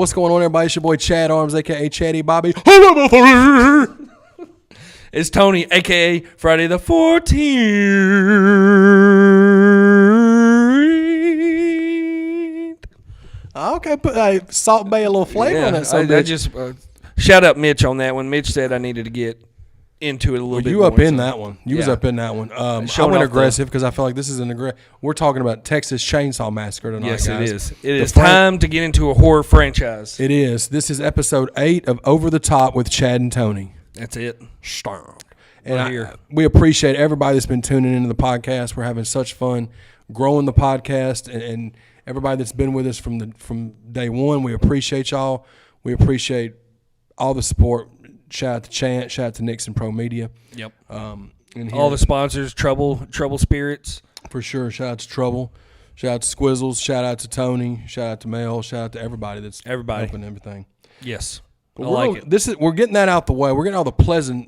What's going on, everybody? It's your boy Chad Arms, a.k.a. Chatty Bobby. It's Tony, a.k.a. Friday the 14th. Okay, put Salt Bay a little flavor on that. I just shout out Mitch on that one. Mitch said I needed to get into it a little bit you more. Up in that one. You was up in that one. I went aggressive because I feel like this is an aggressive. We're talking about Texas Chainsaw Massacre tonight, yes, guys. it is. It is time to get into a horror franchise. It is. This is episode 8 of Over the Top with Chad and Tony. That's it. And we appreciate everybody that's been tuning into the podcast. We're having such fun growing the podcast, and everybody that's been with us from day one. We appreciate y'all. We appreciate all the support. Shout out to Chant. Shout out to Nixon Pro Media. Yep. And all the sponsors, Trouble Spirits. For sure. Shout out to Trouble. Shout out to Squizzles. Shout out to Tony. Shout out to Mel. Shout out to everybody that's helping everything. Yes. We're getting that out the way. We're getting all the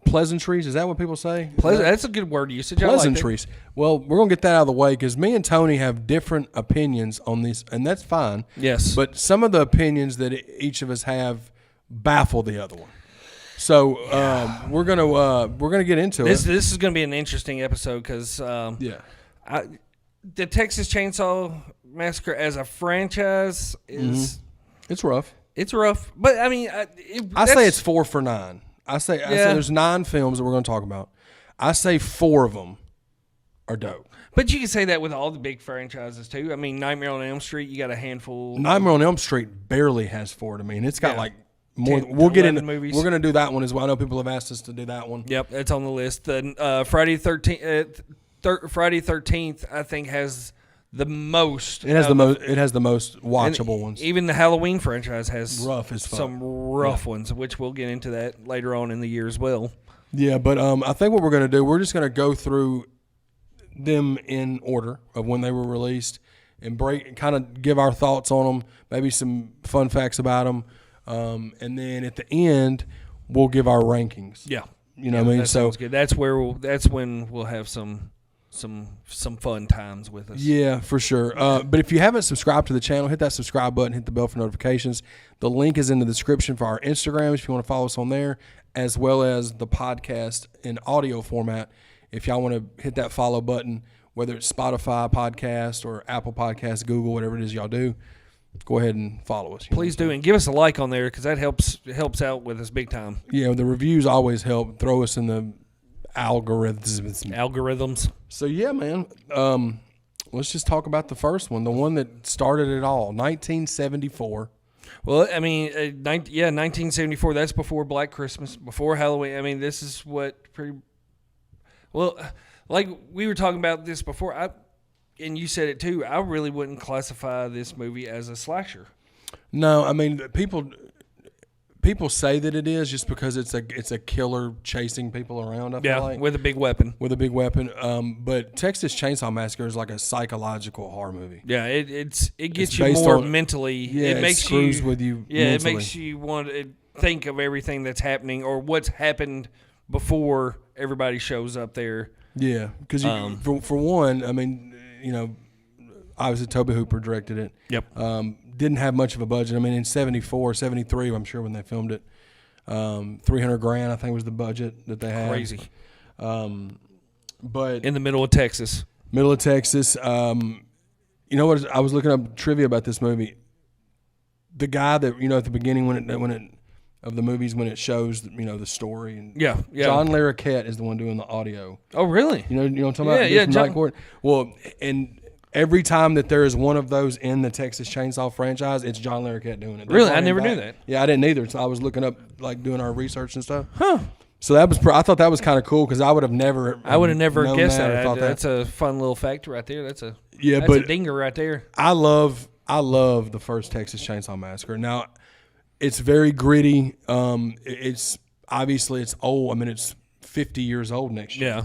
pleasantries. Is that what people say? That's a good word usage. Pleasantries. Well, we're going to get that out of the way because me and Tony have different opinions on these, and that's fine. Yes. But some of the opinions that each of us have baffle the other one. So we're gonna get into this. This is gonna be an interesting episode because the Texas Chainsaw Massacre as a franchise is it's rough. It's rough, but I mean, I say it's 4 for 9. I say there's 9 films that we're gonna talk about. I say 4 of them are dope. But you can say that with all the big franchises too. I mean, Nightmare on Elm Street, you got a handful. Nightmare on Elm Street barely has 4 to me, and it's got like. More, we'll get into movies. We're going to do that one as well. I know people have asked us to do that one. Yep, it's on the list. The Friday 13th, I think, has the most. It has the most. It has the most watchable ones. Even the Halloween franchise has some rough ones, which we'll get into that later on in the year as well. Yeah, but I think what we're going to do, we're just going to go through them in order of when they were released and kind of give our thoughts on them, maybe some fun facts about them. And then at the end, we'll give our rankings. Yeah, you know what I mean. That sounds good. That's when we'll have some fun times with us. Yeah, for sure. But if you haven't subscribed to the channel, hit that subscribe button, hit the bell for notifications. The link is in the description for our Instagrams if you want to follow us on there, as well as the podcast in audio format. If y'all want to hit that follow button, whether it's Spotify podcast or Apple Podcasts, Google, whatever it is y'all do. Go ahead and follow us. Please do, and give us a like on there because that helps out with us big time. Yeah, the reviews always help. Throw us in the algorithms. So yeah, man. Let's just talk about the first one, the one that started it all, 1974. Well, I mean, 1974. That's before Black Christmas, before Halloween. I mean, this is what pretty well. Like we were talking about this before. And you said it too. I really wouldn't classify this movie as a slasher. No, I mean people say that it is just because it's a killer chasing people around. I feel like with a big weapon. But Texas Chainsaw Massacre is like a psychological horror movie. Yeah, it gets you more mentally. Yeah, it screws with you. Yeah, mentally. It makes you want to think of everything that's happening or what's happened before everybody shows up there. Yeah, because for one, I mean. You know, obviously Tobe Hooper directed it. Yep. Didn't have much of a budget. I mean, in 74, 73, I'm sure when they filmed it, $300,000 I think was the budget that they had. Crazy. But in the middle of Texas. You know what? I was looking up trivia about this movie. The guy that at the beginning when it shows the story and John Larroquette is the one doing the audio. Oh, really? You know what I'm talking about? Yeah, John. Well, and every time that there is one of those in the Texas Chainsaw franchise, it's John Larroquette doing it. Really? I never knew that. Yeah, I didn't either. So I was looking up, like doing our research and stuff. Huh. So I thought that was kind of cool because I would have never guessed that. That's a fun little fact right there. That's a dinger right there. I love the first Texas Chainsaw Massacre. Now. It's very gritty. It's obviously it's old. I mean, it's 50 years old next year. Yeah,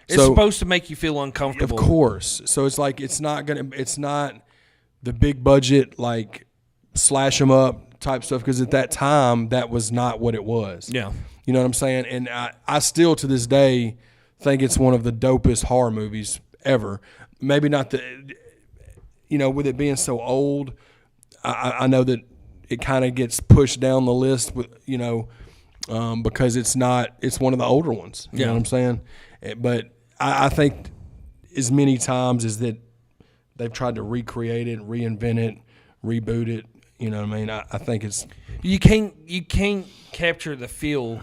it's supposed to make you feel uncomfortable. Of course. So it's like it's not the big budget like slash 'em up type stuff because at that time that was not what it was. Yeah, you know what I'm saying. And I still to this day think it's one of the dopest horror movies ever. Maybe not with it being so old. I know that. it kind of gets pushed down the list with because it's one of the older ones. You know what I'm saying? But I think as many times as that they've tried to recreate it, reinvent it, reboot it. You know what I mean? I think it's you can't capture the feel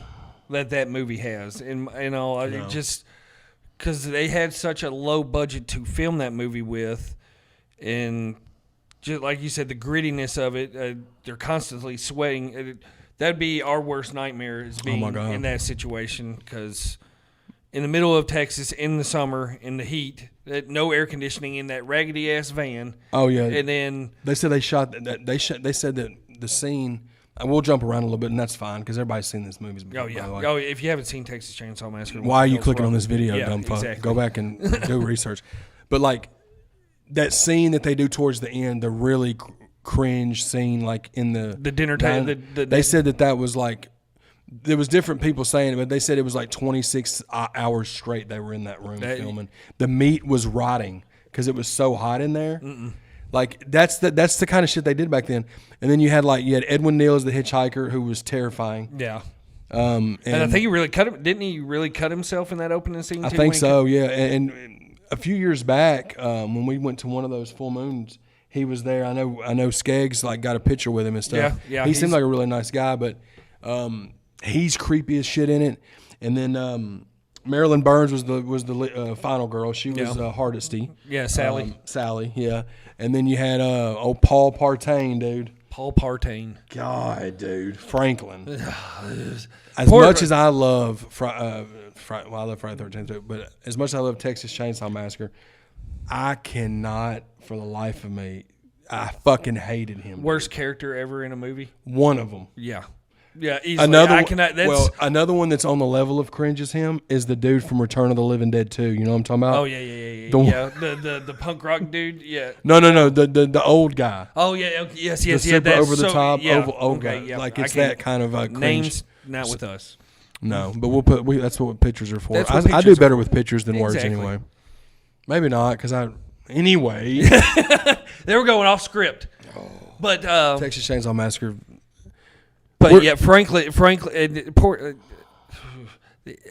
that movie has, just because they had such a low budget to film that movie with, and just like you said, the grittiness of it, they're constantly sweating. That'd be our worst nightmare is being in that situation, because in the middle of Texas in the summer in the heat, no air conditioning in that raggedy ass van. Oh yeah, and then they said they shot that. They said that the scene. We'll jump around a little bit, and that's fine because everybody's seen this movie before. Oh yeah. If you haven't seen Texas Chainsaw Massacre, why are you clicking on this video, yeah, dumb fuck? Exactly. Go back and do research. But like that scene that they do towards the end, the really cringe scene, like in the dinner table. They said that was like. There was different people saying it, but they said it was like 26 hours straight they were in that room filming. The meat was rotting because it was so hot in there. Like that's the kind of shit they did back then. And then you had Edwin Neal as the hitchhiker, who was terrifying. Yeah. And I think he really cut him. Didn't he really cut himself in that opening scene? I think so. Yeah. And a few years back, when we went to one of those full moons, he was there. I know Skeggs got a picture with him and stuff. Yeah. He seemed like a really nice guy, but he's creepy as shit in it. And then Marilyn Burns was the final girl. She was Hardesty. Yeah, Sally. Sally. Yeah. And then you had Paul Partain, dude. Paul Partain. God, dude. Franklin. As much as I love I love Friday the 13th too, but as much as I love Texas Chainsaw Massacre, I cannot for the life of me. I fucking hated him. Worst character ever in a movie? One of them. Yeah. Yeah, easily. Another one that's on the level of cringe as him is the dude from Return of the Living Dead 2. You know what I'm talking about? Oh yeah. The punk rock dude. Yeah. No. The old guy. Oh yeah. Yes. The super over the top old guy. Yeah, like it's that kind of cringe. Names not with us. No, but that's what pictures are for. I do better with pictures than words anyway. Maybe not because anyway. They were going off script. But Texas Chainsaw Massacre. But frankly,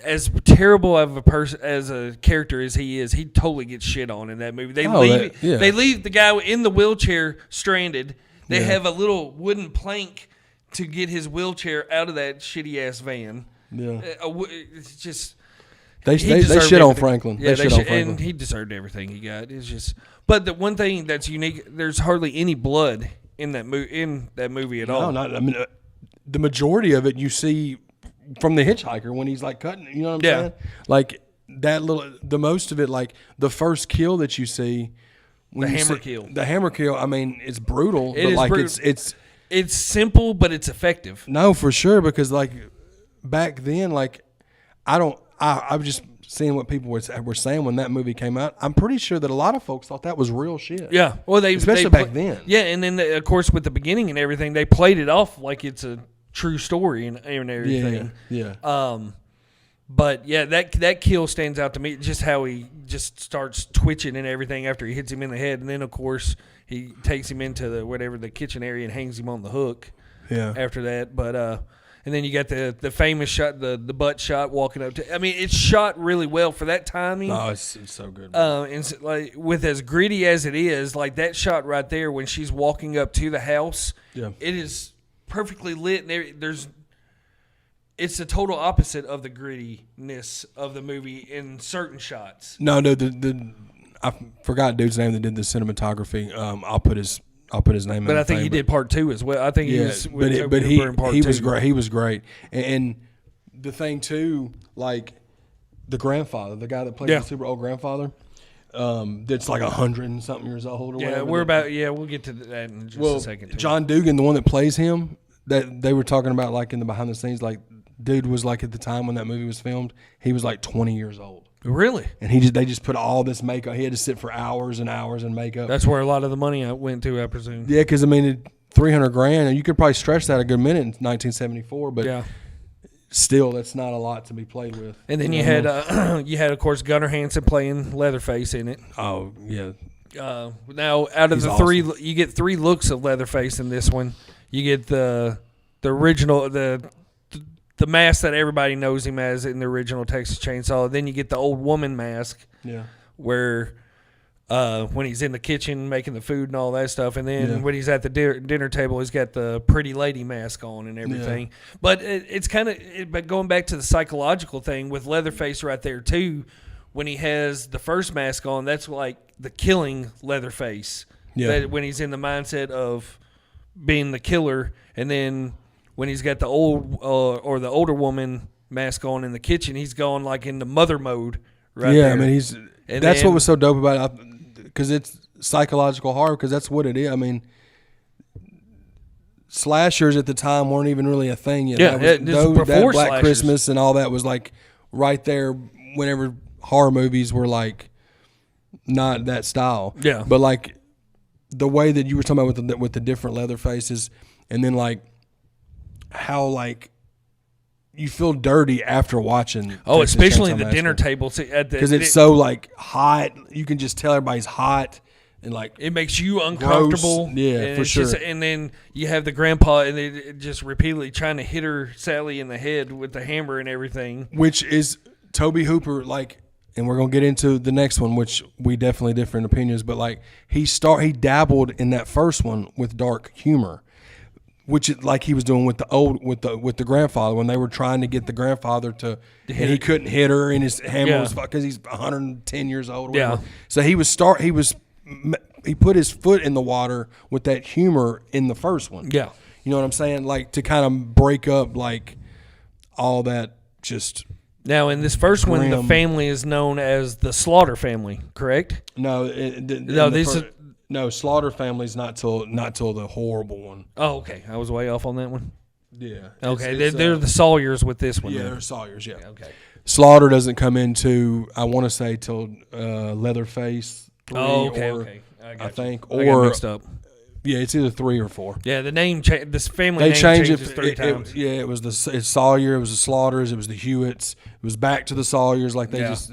as terrible of a person as a character as he is, he totally gets shit on in that movie. They leave the guy in the wheelchair stranded. They have a little wooden plank to get his wheelchair out of that shitty ass van. Yeah, it's just they shit on Franklin. Yeah, and he deserved everything he got. It's just, but the one thing that's unique, there's hardly any blood in that movie at all. No, not. The majority of it you see from the hitchhiker when he's cutting. You know what I'm saying? Like that the most of it, like the first kill that you see, the hammer kill. I mean, it's brutal. It's simple, but it's effective. No, for sure, because back then, I'm just seeing what people were saying when that movie came out. I'm pretty sure that a lot of folks thought that was real shit. Yeah, well, especially back then. Yeah, and then of course with the beginning and everything, they played it off like it's a true story and everything. Yeah. But yeah, that kill stands out to me. Just how he just starts twitching and everything after he hits him in the head, and then of course he takes him into the kitchen area and hangs him on the hook. Yeah. After that, but and then you got the famous shot, the butt shot walking up to. I mean, it's shot really well for that timing. Oh, it's so good. And with as gritty as it is, that shot right there when she's walking up to the house, it is perfectly lit. And it's the total opposite of the grittiness of the movie in certain shots. No, I forgot dude's name that did the cinematography. I'll put his name. But I think he did part 2 as well. I think he was. But he was great. He was great. And the thing too, the grandfather, the guy that plays the super old grandfather, that's 100 and something years old. Or whatever. We'll get to that in just a second. Too. John Dugan, the one that plays him, that they were talking about in the behind the scenes, dude was at the time when that movie was filmed, he was 20 years old. Really? And they just put all this makeup. He had to sit for hours and hours in makeup. That's where a lot of the money went to, I presume. Yeah, because $300,000, and you could probably stretch that a good minute in 1974. But still, that's not a lot to be played with. And then you had of course Gunnar Hansen playing Leatherface in it. Oh yeah. Now out of the three, you get 3 looks of Leatherface in this one. You get the original the mask that everybody knows him as in the original Texas Chainsaw. Then you get the old woman mask. Yeah. Where when he's in the kitchen making the food and all that stuff, and then when he's at the dinner table, he's got the pretty lady mask on and everything. Yeah. But it's kind of but going back to the psychological thing with Leatherface right there too. When he has the first mask on, that's like the killing Leatherface. Yeah. When he's in the mindset of being the killer, and then when he's got the old or the older woman mask on in the kitchen, he's going like into mother mode. Right. Yeah, there. I mean that's what was so dope about it, because it's psychological horror, because that's what it is. I mean, slashers at the time weren't even really a thing yet. Yeah, that Black slashers. Christmas and all that was like right there whenever horror movies were like not that style. Yeah. But like the way that you were talking about with the different leather faces, and then like how like you feel dirty after watching. Oh, especially the dinner table, because it's so like hot. You can just tell everybody's hot, and like it makes you uncomfortable. Gross. Yeah, for sure. And then you have the grandpa, and they just repeatedly trying to hit her Sally in the head with the hammer and everything. Which is Tobe Hooper, like, and we're gonna get into the next one, which we definitely different opinions. But like he dabbled in that first one with dark humor, which is like he was doing with the grandfather when they were trying to get the grandfather to, and he couldn't hit her, and his hammer was because he's 110 years old. Yeah. So he put his foot in the water with that humor in the first one. Yeah. You know what I'm saying? Like to kind of break up like all that just. Now in this first one, the family is known as the Slaughter family, correct? No, No, Slaughter family's not till the horrible one. Oh, okay. I was way off on that one. Yeah. Okay, they're the Sawyers with this one. Yeah, then. they're Sawyers. Yeah. Okay. Slaughter doesn't come into, I want to say, till Leatherface 3. Oh, okay. I think, I got mixed up. Yeah, it's either 3 or 4. Yeah, the name this family they name changed changes it 3 times. it was it's Sawyer, it was the Slaughters, it was the Hewitts, it was back to the Sawyers. Like because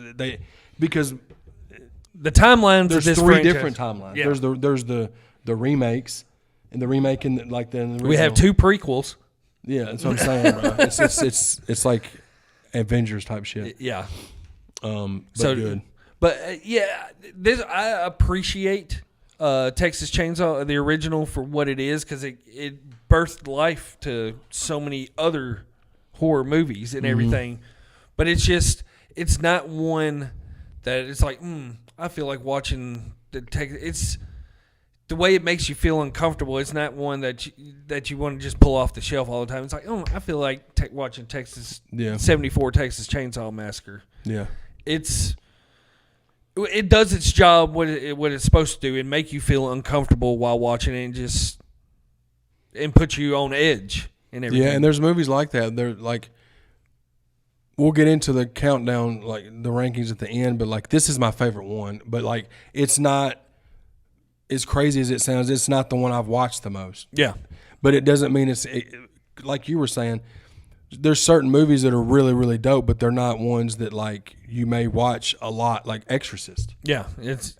the timelines. There's of this 3 franchise. different timelines. Yeah. There's the remakes, and the remake in the we have 2 prequels. Yeah, that's what I'm saying, bro. It's like Avengers type shit. Yeah. But so good. But I appreciate Texas Chainsaw, the original, for what it is, because it birthed life to so many other horror movies and everything. But it's not one that it's like, I feel like watching the Texas. It's the way it makes you feel uncomfortable. It's not one that you want to just pull off the shelf all the time. It's like, I feel like watching Texas 74 Texas Chainsaw Massacre. Yeah, it does its job what it's supposed to do and make you feel uncomfortable while watching it, and put you on edge and everything. Yeah, and there's movies like that. They're like, we'll get into the countdown, like the rankings at the end, but like this is my favorite one. But like it's not as crazy as it sounds. It's not the one I've watched the most. Yeah, but it doesn't mean like you were saying. There's certain movies that are really, really dope, but they're not ones that like you may watch a lot, like Exorcist. Yeah,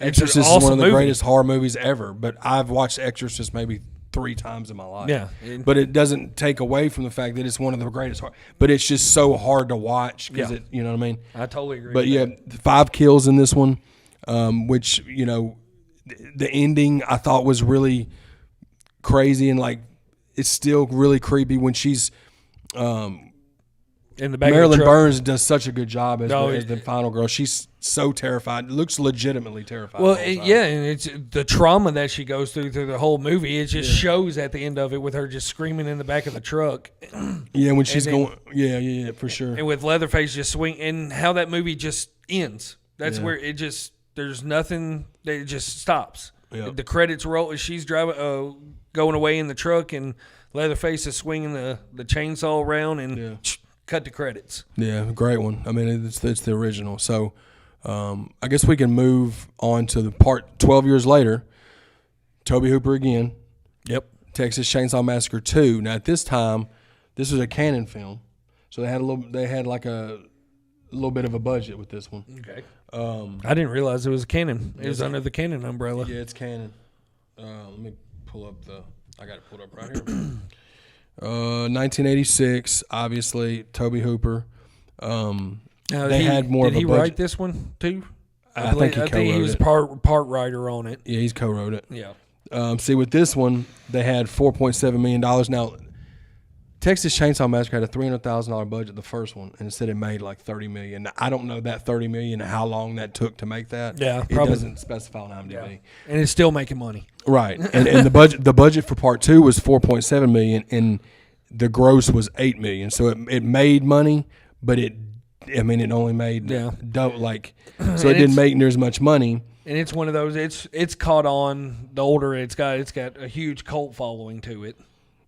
Exorcist awesome is one of the movie. greatest horror movies ever, but I've watched Exorcist maybe 3 times in my life. Yeah. But it doesn't take away from the fact that it's one of the greatest horror. But it's just so hard to watch because you know what I mean? I totally agree. But with that. 5 kills in this one, which, you know, the ending I thought was really crazy, and like it's still really creepy when she's in the back Marilyn of the truck. Burns does such a good job as the final girl. She's so terrified. It looks legitimately terrified. Well, and it's the trauma that she goes through the whole movie. It just shows at the end of it with her just screaming in the back of the truck. Yeah, when she's going. Yeah, for sure. And with Leatherface just swing, and how that movie just ends. That's where it just there's nothing. It just stops. Yep. The credits roll as she's driving, going away in the truck, and Leatherface is swinging the chainsaw around and. Cut the credits. Yeah, great one. I mean, it's the original. So I guess we can move on to the part 12 years later. Tobe Hooper again. Yep. Texas Chainsaw Massacre 2. Now at this time, this was a Canon film, so they had like a little bit of a budget with this one. Okay. I didn't realize it was Canon. It was under the Canon umbrella. Yeah, it's Canon. Let me pull up the. I got it pulled up right here. 1986, obviously, Tobe Hooper. They had more of a budget. Did he write this one too? I think he was part writer on it. Yeah, he's co-wrote it. Yeah. See, with this one, they had $4.7 million. Now, Texas Chainsaw Massacre had a $300,000 budget, the first one, and instead it made like $30 million. Now, I don't know that $30 million, how long that took to make that. Yeah, it probably doesn't specify on IMDb. Yeah. And it's still making money. Right, and the budget for part 2 was $4.7 million, and the gross was $8 million. So it made money, but it only made double, so it didn't make near as much money. And it's one of those. It's caught on. The older it's got a huge cult following to it.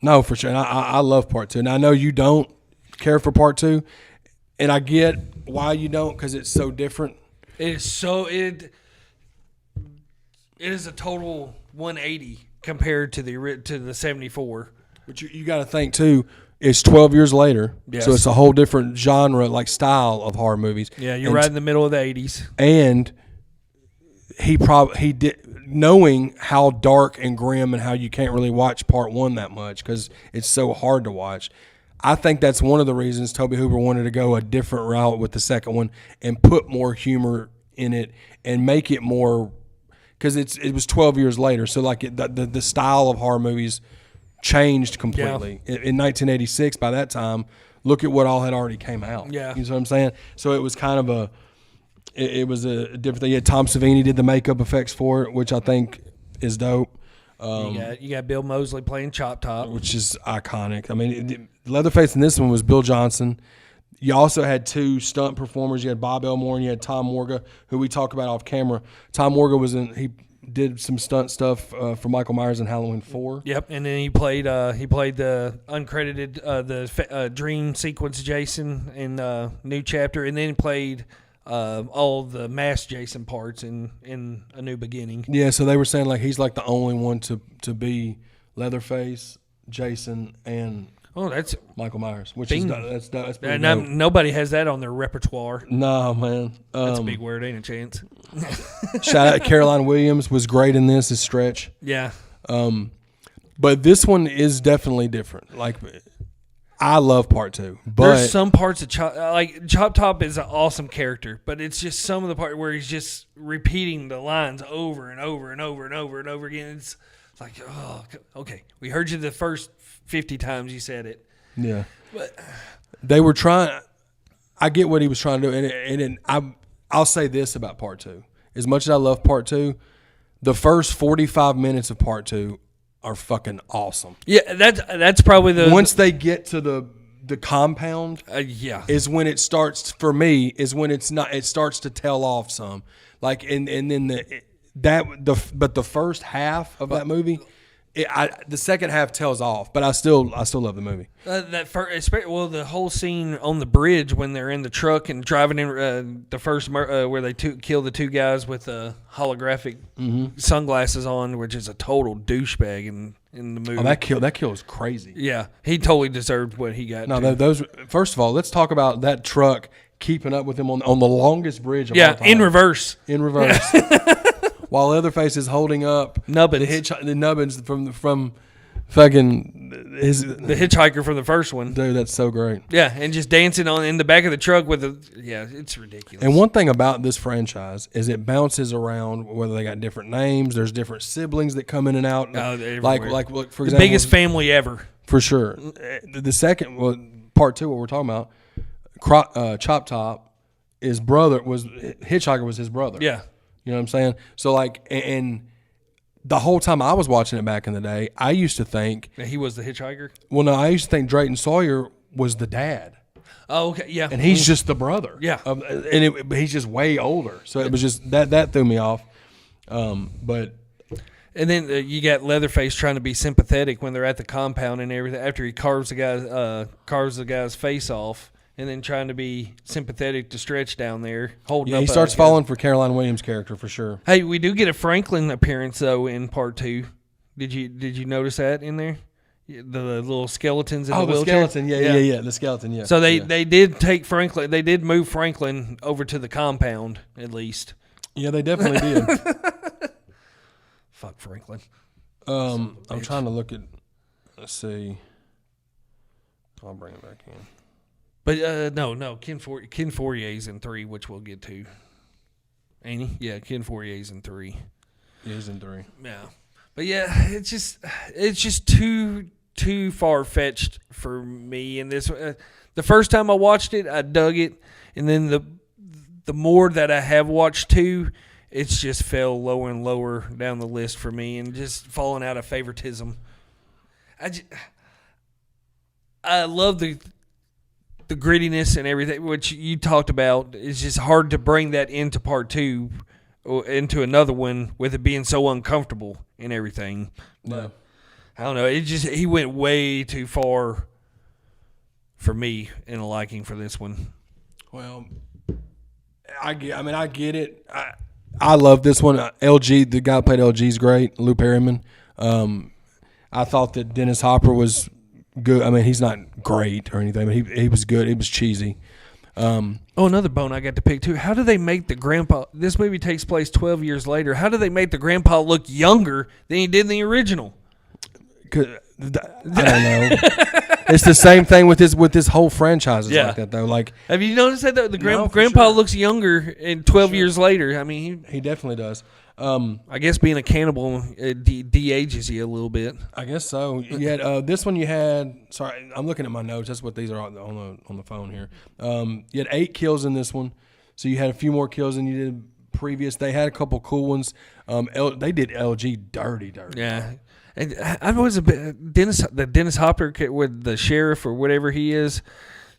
No, for sure. And I love part 2. And I know you don't care for part 2, and I get why you don't, because it's so different. It is so it is a total 180 compared to the 74. But you got to think too. It's 12 years later, yes. So it's a whole different genre, like style of horror movies. Yeah, you're right in the middle of the 80s. And he did, knowing how dark and grim and how you can't really watch part 1 that much because it's so hard to watch. I think that's one of the reasons Tobe Hooper wanted to go a different route with the second one and put more humor in it and make it more, because it was 12 years later, so like the style of horror movies changed completely. Yeah. In 1986, by that time, look at what all had already came out. Yeah. You know what I'm saying? So it was kind of it was a different thing. Yeah, Tom Savini did the makeup effects for it, which I think is dope. You got Bill Moseley playing Chop Top, which is iconic. I mean, Leatherface in this one was Bill Johnson. You also had 2 stunt performers. You had Bob Elmore and you had Tom Morga, who we talk about off camera. Tom Morga he did some stunt stuff for Michael Myers in Halloween 4. Yep, and then he played the uncredited dream sequence Jason in New Chapter, and then he played all the masked Jason parts in A New Beginning. Yeah, so they were saying like he's like the only one to be Leatherface, Jason, and that's Michael Myers, which is that's pretty dope. Nobody has that on their repertoire. No, man, that's a big word, ain't a chance. Shout out to Caroline Williams, was great in this. Is Stretch. Yeah. But this one is definitely different. Like, I love part 2, but there's some parts of Chop Top is an awesome character, but it's just some of the part where he's just repeating the lines over and over and over and over and over again. It's like, oh, okay, we heard you the first 50 times you said it. Yeah, but they were trying. I get what he was trying to do, and I'll say this about part 2: as much as I love part 2, the first 45 minutes of part 2 are fucking awesome. Yeah, that's probably once they get to the compound. Is when it starts for me. Is when it starts to tail off some. Like and then the first half of that movie. The second half tails off, but I still love the movie. The whole scene on the bridge when they're in the truck and driving in the first where they kill the 2 guys with holographic sunglasses on, which is a total douchebag in the movie. Oh, that kill is crazy. Yeah, he totally deserved what he got. No, those. First of all, let's talk about that truck keeping up with him on the longest bridge of all time. In reverse. While Leatherface is holding up Nubbins. the Nubbins from fucking the hitchhiker from the first one. Dude, that's so great. Yeah, and just dancing in the back of the truck with it's ridiculous. And one thing about this franchise is it bounces around, whether they got different names, there's different siblings that come in and out. Like for example, the biggest family ever. For sure. The second, part 2, what we're talking about, Chop Top, Hitchhiker was his brother. Yeah. You know what I'm saying? So and the whole time I was watching it back in the day, I used to think he was the hitchhiker. Well, no, I used to think Drayton Sawyer was the dad. Oh, okay, yeah. And he's just the brother. Yeah. But he's just way older. So it was just that threw me off. But and then you got Leatherface trying to be sympathetic when they're at the compound and everything after he carves the guy's face off. And then trying to be sympathetic to Stretch down there, holding up. He starts falling for Caroline Williams' character for sure. Hey, we do get a Franklin appearance though in part 2. Did you notice that in there? The little skeletons in the wheelchair. Skeleton, yeah, the skeleton, yeah. So they did take Franklin. They did move Franklin over to the compound at least. Yeah, they definitely did. Fuck Franklin. I'm trying to look at. Let's see. I'll bring it back in. But no, Ken Forier's in 3, which we'll get to. Ain't he? Yeah, Ken Forier's in 3. Yeah, he's in 3. Yeah, but yeah, it's just too far fetched for me. And this, the first time I watched it, I dug it, and then the more that I have watched too, it's just fell lower and lower down the list for me, and just falling out of favoritism. I love the grittiness and everything, which you talked about. It's just hard to bring that into part 2 or into another one with it being so uncomfortable and everything. But I don't know. He went way too far for me in a liking for this one. Well, I get it. I love this one. LG, the guy who played LG is great. Lou Perryman. I thought that Dennis Hopper was good. I mean, he's not great or anything, but he was good. It was cheesy. Another bone I got to pick too. How do they make the grandpa? This movie takes place 12 years later. How do they make the grandpa look younger than he did in the original? I don't know. It's the same thing with this whole franchise like that though. Like, have you noticed that the grandpa sure. looks younger in 12 years later? I mean, he definitely does. I guess being a cannibal de-ages you a little bit. I guess so. You had this one. You had sorry, I'm looking at my notes. That's what these are on the phone here. You had 8 kills in this one, so you had a few more kills than you did previous. They had a couple cool ones. They did LG dirty. Yeah. And I was a bit Dennis Hopper with the sheriff or whatever he is.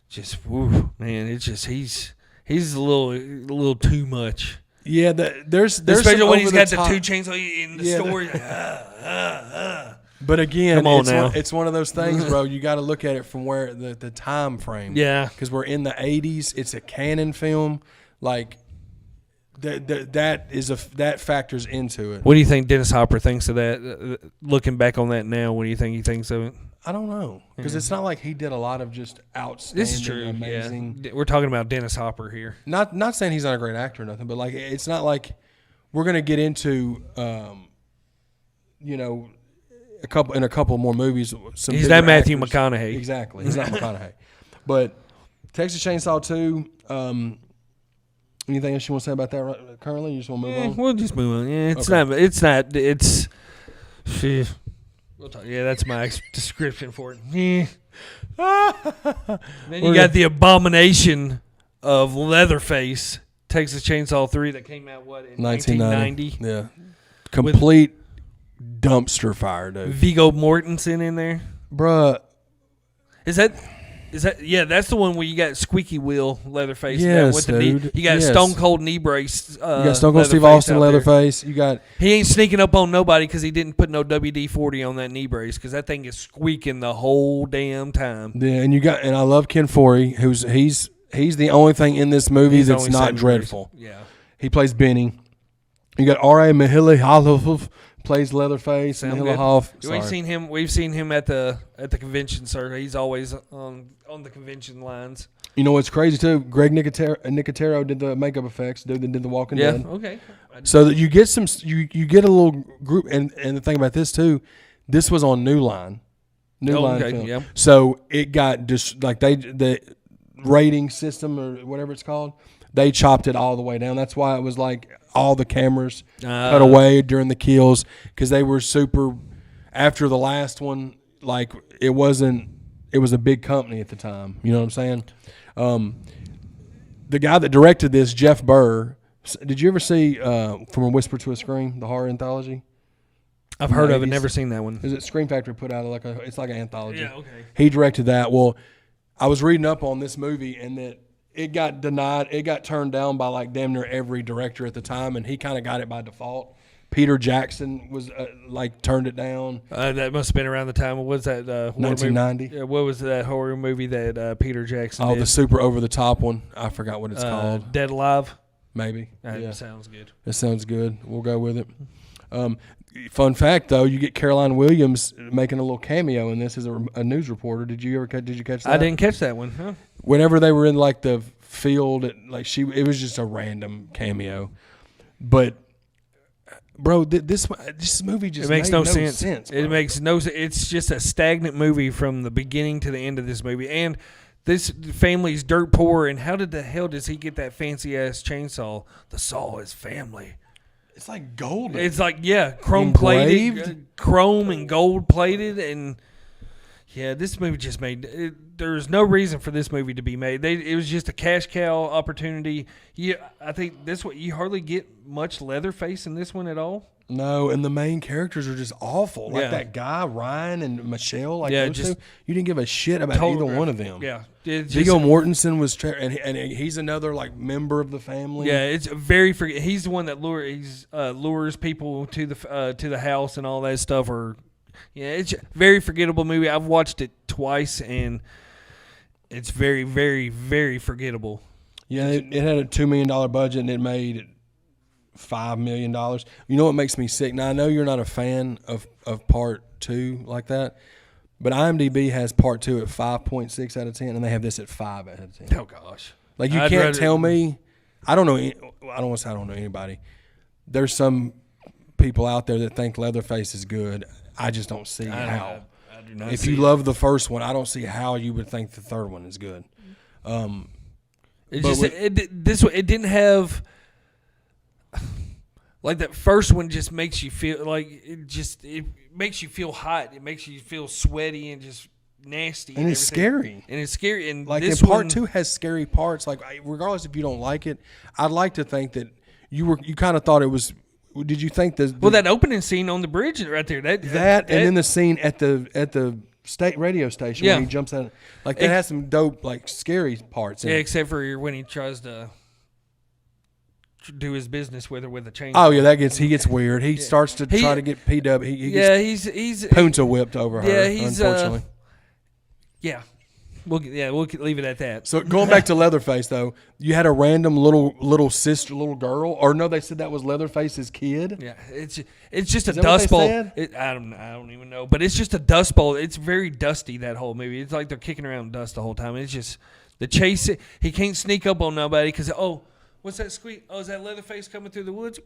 Just man, it's just he's a little too much. Yeah, there's especially when he's got the 2 chainsaws in the store. But again, come on now. It's one of those things, bro. You got to look at it from where the time frame. Yeah, because we're in the 80s. It's a canon film. Like that factors into it. What do you think Dennis Hopper thinks of that? Looking back on that now, what do you think he thinks of it? I don't know, because it's not like he did a lot of just outstanding, this is true, amazing. Yeah. We're talking about Dennis Hopper here. Not saying he's not a great actor or nothing, but like it's not like we're gonna get into, in a couple more movies. He's not Matthew McConaughey. Exactly, he's not McConaughey. But Texas Chainsaw 2. Anything else you want to say about that currently? You just want to move on? We'll just move on. Yeah, we'll talk. Yeah, that's my description for it. Yeah. Then you got the abomination of Leatherface, Texas Chainsaw 3, that came out, in 1990? Yeah. Complete dumpster fire, dude. Viggo Mortensen in there? Bruh. Is that that's the one where you got squeaky wheel Leatherface. Yes, with dude. You got Stone Cold knee brace. You got Stone Cold Steve Austin Leatherface. You got he ain't sneaking up on nobody because he didn't put no WD-40 on that knee brace, because that thing is squeaking the whole damn time. Yeah, and I love Ken Foree, he's the only thing in this movie that's not dreadful. Yeah, he plays Benny. You got R.A. Mahili plays Leatherface. We've seen him at the convention circuit. He's always on the convention lines. You know what's crazy too? Greg Nicotero did the makeup effects. Dude that did The Walking Dead. Yeah, okay. So that you get you get a little group, and the thing about this too, this was on New Line film. Yeah. So it got just like the rating system or whatever it's called. They chopped it all the way down. That's why it was like all the cameras cut away during the kills, because they were super. After the last one, like it was a big company at the time. You know what I'm saying? The guy that directed this, Jeff Burr. Did you ever see From a Whisper to a Scream, the horror anthology? I've heard of it, never seen that one. Is it Scream Factory put out it's like an anthology? Yeah, okay. He directed that. Well, I was reading up on this movie, and that it got denied. It got turned down by like damn near every director at the time, and he kind of got it by default. Peter Jackson was turned it down. That must have been around the time. What was that? 1990. What was that horror movie that Peter Jackson did? The super over the top one. I forgot what it's called. Dead Alive. Maybe. That sounds good. That sounds good. We'll go with it. Fun fact though, you get Caroline Williams making a little cameo in this as a news reporter. Did you catch that? I didn't catch that one. Huh? Whenever they were in like the field, it was just a random cameo. But bro, this movie just It makes made no sense. bro. It makes no sense. It's just a stagnant movie from the beginning to the end of this movie. And this family's dirt poor. And how the hell does he get that fancy ass chainsaw? The saw is family. It's like gold. It's like chrome plated, chrome and gold plated, and this movie just made. There's no reason for this movie to be made. It was just a cash cow opportunity. I think this one you hardly get much Leatherface in this one at all. No, and the main characters are just awful. Like that guy Ryan and Michelle. Like those two, you didn't give a shit about either one of them. Yeah, Viggo Mortensen was, and he's another like member of the family. Yeah, it's very. He's the one that lures people to the house and all that stuff. It's a very forgettable movie. I've watched it twice and it's very, very, very forgettable. Yeah, it had a $2 million budget and it made $5 million. You know what makes me sick? Now I know you're not a fan of part 2 like that, but IMDb has part 2 at 5.6 out of 10, and they have this at 5 out of 10. Oh gosh! Like you can't tell me. I don't know. I don't want to say I don't know anybody. There's some people out there that think Leatherface is good. I just don't see how. I do not. If you love the first one, I don't see how you would think the third one is good. It didn't have like that first one. Just makes you feel like it makes you feel hot. It makes you feel sweaty and just nasty, and it's scary. And it's scary. And like this part 2 has scary parts. Like regardless if you don't like it, I'd like to think that you kind of thought it was. Did you think that opening scene on the bridge right there and then the scene at the state radio station when he jumps out, like that has some dope like scary parts. Except for when he tries to do his business with her with a chainsaw. Oh yeah, he gets weird. He starts to try to get PW. He's Punta whipped over her. Yeah, unfortunately. We'll leave it at that. So going back to Leatherface though, you had a random little sister, little girl, or no? They said that was Leatherface's kid. Yeah, it's just a dust bowl. I don't even know, but it's just a dust bowl. It's very dusty, that whole movie. It's like they're kicking around dust the whole time. It's just the chase. He can't sneak up on nobody because what's that squeak? Oh, is that Leatherface coming through the woods?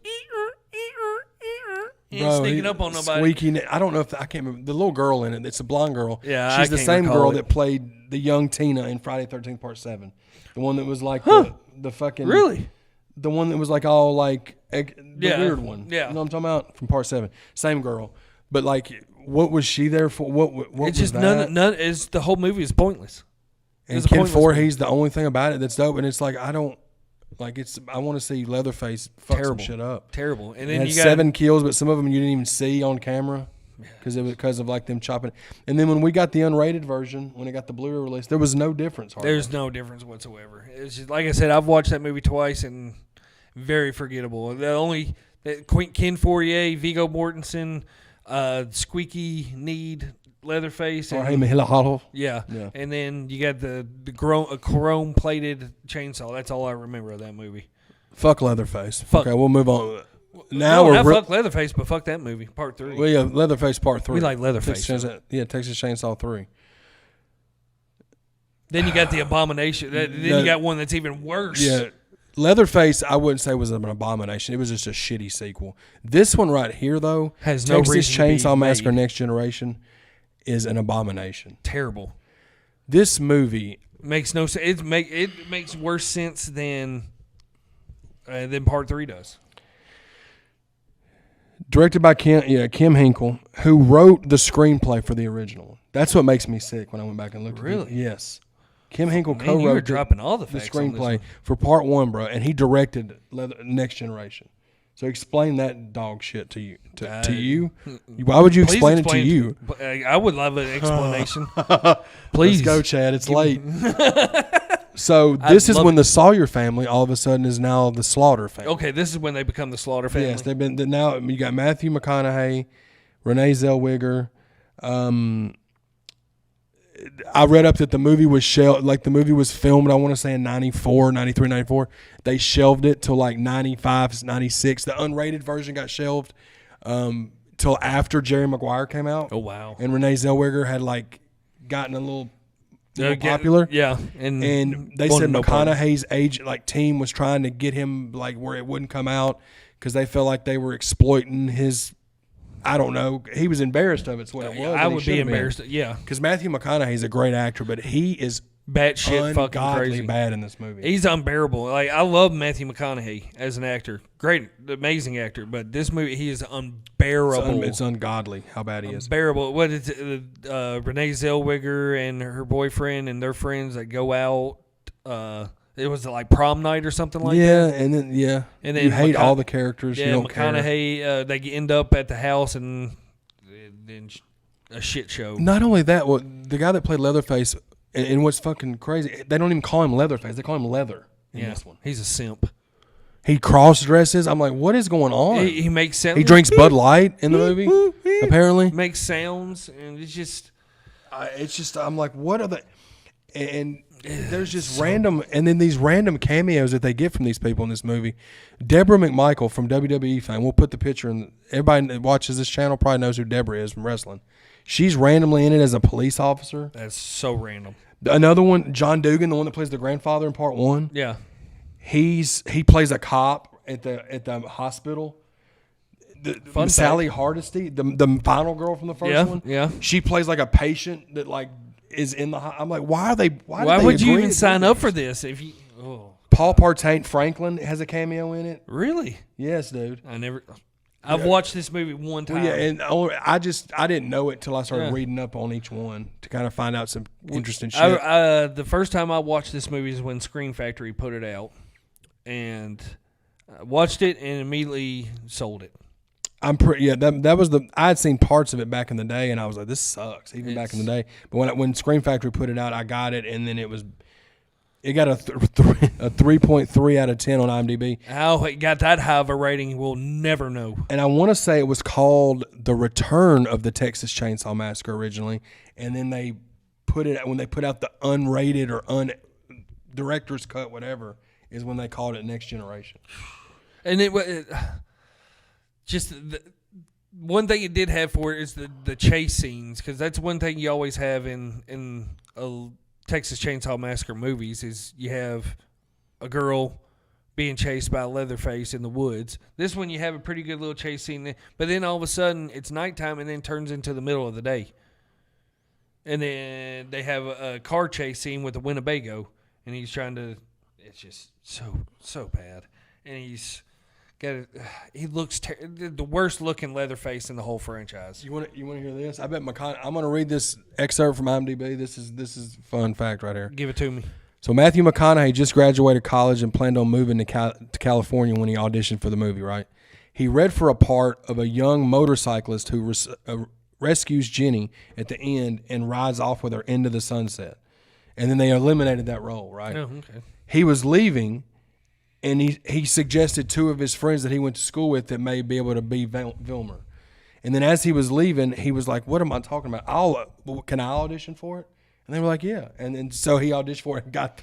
He ain't sneaking up on nobody. Squeaking. I don't know if I can't remember the little girl in it. It's a blonde girl. Yeah, she's the same girl that played the young Tina in Friday 13th Part 7. The one that was like the fucking the one that was like all like the weird one. Yeah, you know what I'm talking about from Part 7. Same girl, but like, what was she there for? What it's just that? none. Is the whole movie is pointless. And Ken Voorhees, the only thing about it that's dope, and it's like I don't. Like I want to see Leatherface fuck some shit up. Terrible. And then you got 7 kills, but some of them you didn't even see on camera because of like them chopping. And then when we got the unrated version, when it got the Blu-ray release, there was no difference. There's no difference whatsoever. It's just, like I said, I've watched that movie twice and very forgettable. Ken Fourier, Viggo Mortensen, Squeaky Need, Leatherface, and yeah, and then you got the chrome plated chainsaw. That's all I remember of that movie. Fuck Leatherface. Okay, we'll move on. Now fuck Leatherface, but fuck that movie. Part 3. Well, yeah, Leatherface Part 3. We like Leatherface. Texas Chainsaw 3. Then you got the Abomination. You got one that's even worse. Yeah. Leatherface, I wouldn't say was an abomination. It was just a shitty sequel. This one right here, though, has no Texas Chainsaw Massacre Next Generation, is an abomination. Terrible. This movie makes no sense. It makes worse sense than Part 3 does. Directed by Kim Hinkle, who wrote the screenplay for the original. That's what makes me sick when I went back and looked at it. Really? Yes. Kim Hinkle co-wrote dropping all the screenplay for Part 1, bro, and he directed Next Generation. So explain that dog shit to you. To you? Why would you explain it to you? I would love an explanation. Please. Let's go, Chad. It's late. So this is when the Sawyer family all of a sudden is now the Slaughter family. Okay, this is when they become the Slaughter family. Yes, they've been now. You got Matthew McConaughey, Renee Zellweger. I read up that the movie was the movie was filmed, I want to say in 94, 93, 94. They shelved it till like 95, 96. The unrated version got shelved till after Jerry Maguire came out. Oh, wow. And Renee Zellweger had like gotten a little more popular. Yeah, and they said McConaughey's team was trying to get him like where it wouldn't come out because they felt like they were exploiting his. I don't know. He was embarrassed of it. It's what it was. I would be embarrassed. Yeah, because Matthew McConaughey's a great actor, but he is batshit fucking crazy bad in this movie. He's unbearable. Like, I love Matthew McConaughey as an actor. Great, amazing actor. But this movie, he is unbearable. It's ungodly how bad he is. Unbearable. What is it? Renee Zellweger and her boyfriend and their friends that go out. It was like prom night or something like that. Yeah, and then you hate all the characters. Yeah, you don't McConaughey. care. They end up at the house and a shit show. Not only that, the guy that played Leatherface. And what's fucking crazy, they don't even call him Leatherface. They call him Leather in this one. He's a simp. He cross-dresses. I'm like, what is going on? He makes sounds. He drinks Bud Light in the movie, apparently. Makes sounds, and it's just... I'm like, what are the... And there's just random... And then these random cameos that they get from these people in this movie. Deborah McMichael from WWE fame. We'll put the picture in... Everybody that watches this channel probably knows who Deborah is from wrestling. She's randomly in it as a police officer. That's so random. Another one, John Dugan, the one that plays the grandfather in part 1. Yeah. He plays a cop at the hospital. Sally Hardesty, the final girl from the first one. Yeah. She plays like a patient that like is in the. I'm like, why are they? Why would you even sign up for this if you? Oh. Paul Partain Franklin has a cameo in it. Really? Yes, dude. I've watched this movie one time. Well, yeah, and I didn't know it till I started reading up on each one to kind of find out some interesting shit. The first time I watched this movie is when Scream Factory put it out, and I watched it and immediately sold it. That was I had seen parts of it back in the day, and I was like, this sucks, back in the day. But when Scream Factory put it out, I got it, and then it got a 3.3 out of 10 on IMDb. How it got that high of a rating, we'll never know. And I want to say it was called The Return of the Texas Chainsaw Massacre originally, and then they put it when they put out the unrated or director's cut, whatever, is when they called it Next Generation. And one thing it did have for it is the chase scenes, because that's one thing you always have in a Texas Chainsaw Massacre movies is you have a girl being chased by a Leatherface in the woods. This one you have a pretty good little chase scene, but then all of a sudden it's nighttime and then turns into the middle of the day. And then they have a car chase scene with a Winnebago, and he's trying to... It's just so bad. And he looks the worst looking Leatherface in the whole franchise. You want to hear this? I bet I'm going to read this excerpt from IMDb. This is a fun fact right here. Give it to me. So Matthew McConaughey just graduated college and planned on moving to California when he auditioned for the movie. Right? He read for a part of a young motorcyclist who rescues Jenny at the end and rides off with her into the sunset. And then they eliminated that role. Right? Oh, okay. He was leaving. And he suggested 2 of his friends that he went to school with that may be able to be Vilmer. And then as he was leaving, he was like, what am I talking about? Can I audition for it? And they were like, yeah. And then so he auditioned for it and got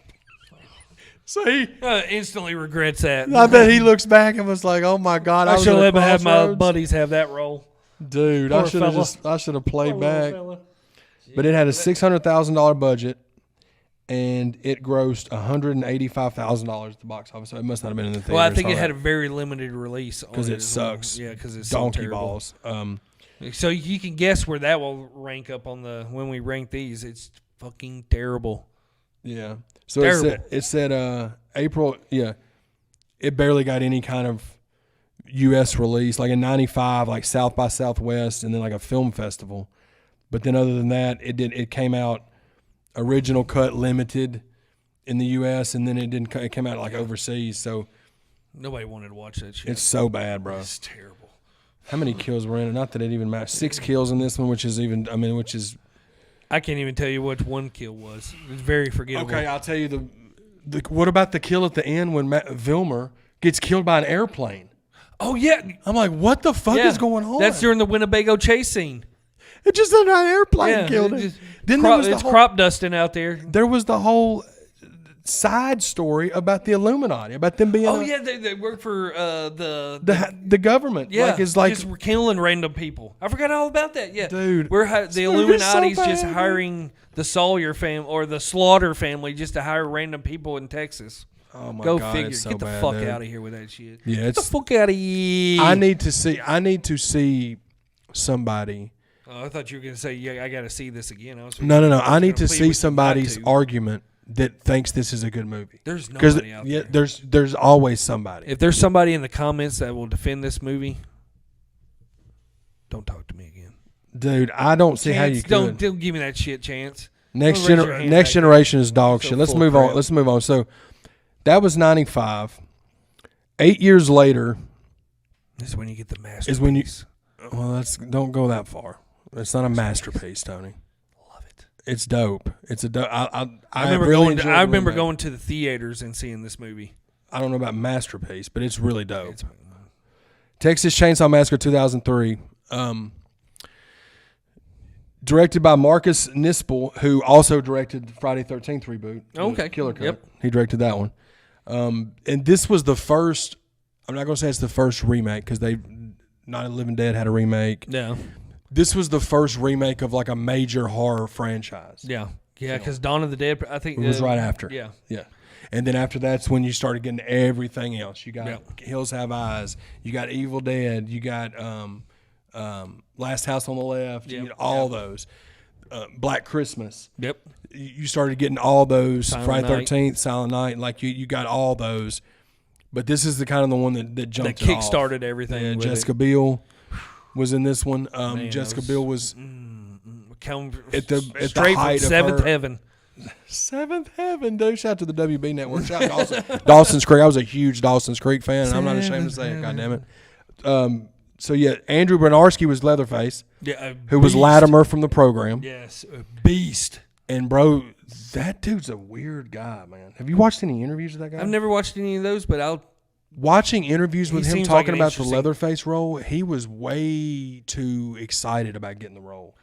So he instantly regrets that. I bet he looks back and was like, oh, my God. I should have had my buddies have that role. Dude, I should have played back. But it had a $600,000 budget. And it grossed $185,000 at the box office, so it must not have been in the theater. Well, I think it had a very limited release because it sucks. Yeah, because it's donkey so balls. So you can guess where that will rank up on when we rank these. It's fucking terrible. Yeah. So terrible. It said April. Yeah, it barely got any kind of U.S. release. Like in '95, like South by Southwest, and then like a film festival. But then other than that, it came out. Original cut limited in the U.S. and then it came out like overseas. So nobody wanted to watch that shit. It's so bad, bro. It's terrible. How many kills were in it? Not that it even matters. 6 kills in this one, which is I can't even tell you which one kill was. It was very forgettable. Okay, I'll tell you what about the kill at the end when Vilmer gets killed by an airplane? Oh yeah, I'm like, what the fuck is going on? That's during the Winnebago chase scene. It just an airplane killed him. Then there was crop dusting out there. There was the whole side story about the Illuminati, about them being. Oh yeah, they work for the government. Yeah, it's like just we're killing random people. I forgot all about that. Yeah, dude, the Illuminati's just hiring the Sawyer family or the Slaughter family just to hire random people in Texas. Oh my Go God, figure. it's so Get the bad, fuck dude. out of here with that shit. Yeah, Get the fuck out of here. I need to see somebody. Oh, I thought you were gonna say, yeah, I got to see this again. No. I need to see somebody's argument that thinks this is a good movie. There's nobody out there. There's always somebody. If there's somebody in the comments that will defend this movie, don't talk to me again, dude. I don't see how you could. Don't give me that shit, Chance. Next generation is dog shit. Let's move on. So that was 95. 8 years later. This is when you get the masterpiece. Well, don't go that far. It's not a masterpiece, Tony. Love it. It's dope. It's a dope. I remember going to the theaters and seeing this movie. I don't know about masterpiece, but it's really dope. Texas Chainsaw Massacre 2003. Directed by Marcus Nispel, who also directed the Friday 13th reboot. Okay. Killer Cut. Yep. He directed that one. And this was the first, I'm not going to say it's the first remake because Night of the Living Dead had a remake. Yeah. This was the first remake of like a major horror franchise. Yeah. Yeah, because Dawn of the Dead, I think. It was right after. Yeah. Yeah. And then after that's when you started getting everything else. You got Hills Have Eyes. You got Evil Dead. You got Last House on the Left. Yep. You know, all those. Black Christmas. Yep. You started getting all those. Silent Friday Night. 13th, Silent Night. Like you got all those. But this is the kind of the one that jumped that kick-started everything. Yeah, with Jessica Biel was in this one. Jessica Biel was straight the height from Seventh of her, Heaven. Seventh Heaven, dude. Shout out to the WB Network. Shout out Dawson's Creek. I was a huge Dawson's Creek fan, and I'm not ashamed to say it. God damn it. So yeah, Andrew Bernarski was Leatherface. Yeah, who was Latimer from the program. Yes, a beast. And bro, that dude's a weird guy, man. Have you watched any interviews with that guy? I've never watched any of those, but watching interviews with him talking about the Leatherface role, he was way too excited about getting the role.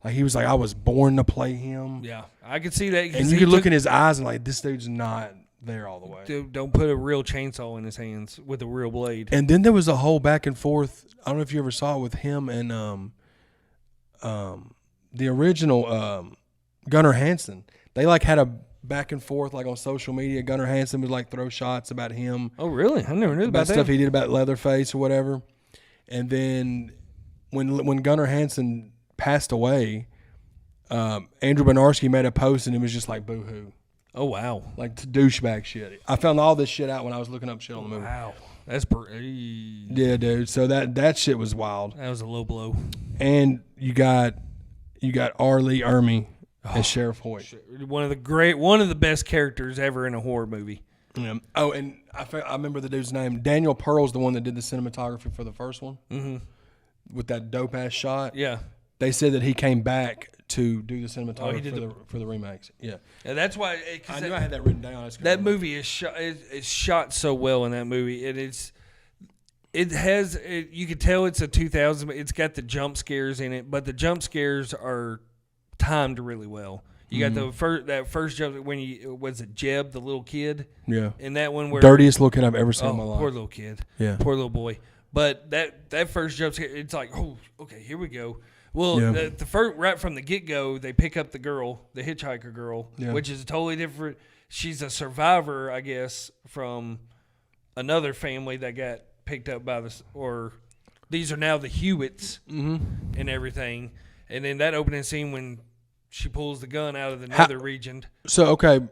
Like he was like, I was born to play him. Yeah, I could see that. And you could look in his eyes and like, this dude's not there all the way. Dude, don't put a real chainsaw in his hands with a real blade. And then there was a whole back and forth. I don't know if you ever saw it with him and the original Gunnar Hansen. They like had a back and forth like on social media. Gunnar Hansen would like throw shots about him. Oh really? I never knew about that. Stuff he did about Leatherface or whatever. And then when Gunnar Hansen passed away, Andrew Bernarski made a post and it was just like boo-hoo. Oh wow. Like douchebag shit. I found all this shit out when I was looking up shit on the movie. Wow. That's yeah, dude. So that shit was wild. That was a low blow. And you got R. Lee Ermey as Sheriff Hoyt. One of the best characters ever in a horror movie. Yeah. Oh, and I remember the dude's name. Daniel Pearl's the one that did the cinematography for the first one. Mm-hmm. With that dope ass shot. Yeah. They said that he came back to do the cinematography for the remakes. Yeah. And that's why I knew I had that written down. That movie is shot so well in that movie. You could tell it's a 2000. It's got the jump scares in it, but the jump scares are timed really well. You got that first jump when was it Jeb, the little kid? Yeah. And that one where dirtiest little kid I've ever seen in my life. Poor little kid. Yeah. Poor little boy. But that first jump scare, it's like, oh, okay, here we go. Well, Yeah. the first right from the get go, they pick up the girl, the hitchhiker girl, which is totally different. She's a survivor, I guess, from another family that got picked up by these are now the Hewitts and everything. And then that opening scene when she pulls the gun out of the nether region. So, okay,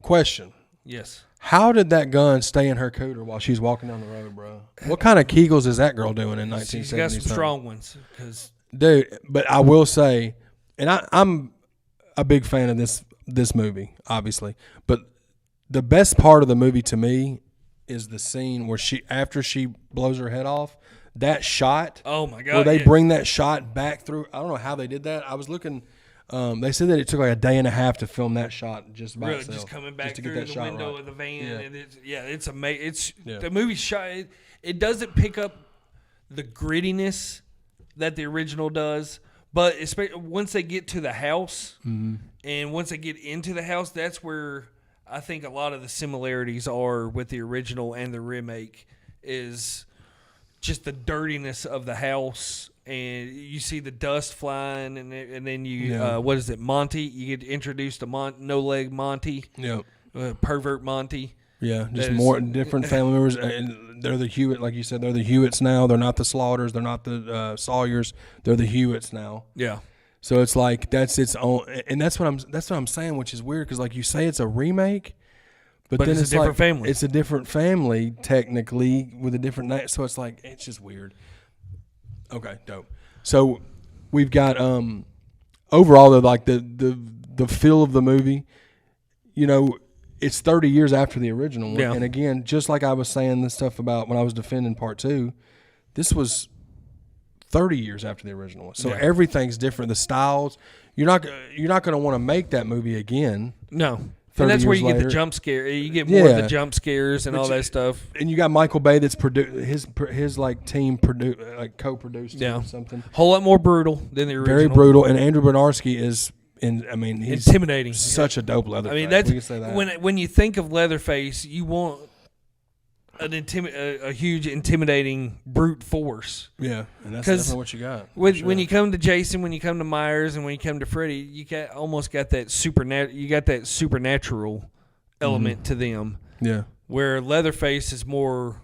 question. Yes. How did that gun stay in her cooter while she's walking down the road, bro? What kind of Kegels is that girl doing in 1970? She's got some strong ones. Dude, but I will say, and I'm a big fan of this movie, obviously, but the best part of the movie to me is the scene where after she blows her head off, that shot. Oh my God! Where they bring that shot back through. I don't know how they did that. I was looking. They said that it took like a day and a half to film that shot just by itself. Just coming back to through get that the shot window right. of the van. Yeah. And it's amazing. The movie shot. It doesn't pick up the grittiness that the original does, but especially once they get to the house, and once they get into the house, that's where I think a lot of the similarities are with the original and the remake is just the dirtiness of the house, and you see the dust flying, and then you what is it, Monty? You get introduced to No Leg Monty, pervert Monty. Yeah, just more different family members, and they're the Hewitt, like you said, they're the Hewitts now. They're not the Slaughters, they're not the Sawyers, they're the Hewitts now. Yeah. So it's like that's its own, and that's what I'm saying, which is weird because like you say it's a remake, but then it's a different family. It's a different family technically with a different name. So it's like it's just weird. Okay, dope. So we've got overall like the feel of the movie, it's 30 years after the original one. Yeah. And again, just like I was saying this stuff about when I was defending part 2, this was 30 years after the original one. So everything's different. The styles, you're not going to want to make that movie again. No. And that's where you get the jump scare. You get more of the jump scares and all that stuff. And you got Michael Bay that's his like team co-produced or something. Whole lot more brutal than the original. Very brutal. And Andrew Bernarski is he's intimidating. Such a dope Leatherface. I mean, we can say that. When you think of Leatherface, you want a huge intimidating brute force. Yeah, and that's definitely what you got. When you come to Jason, when you come to Myers, and when you come to Freddy, you almost got that supernatural element to them. Yeah, where Leatherface is more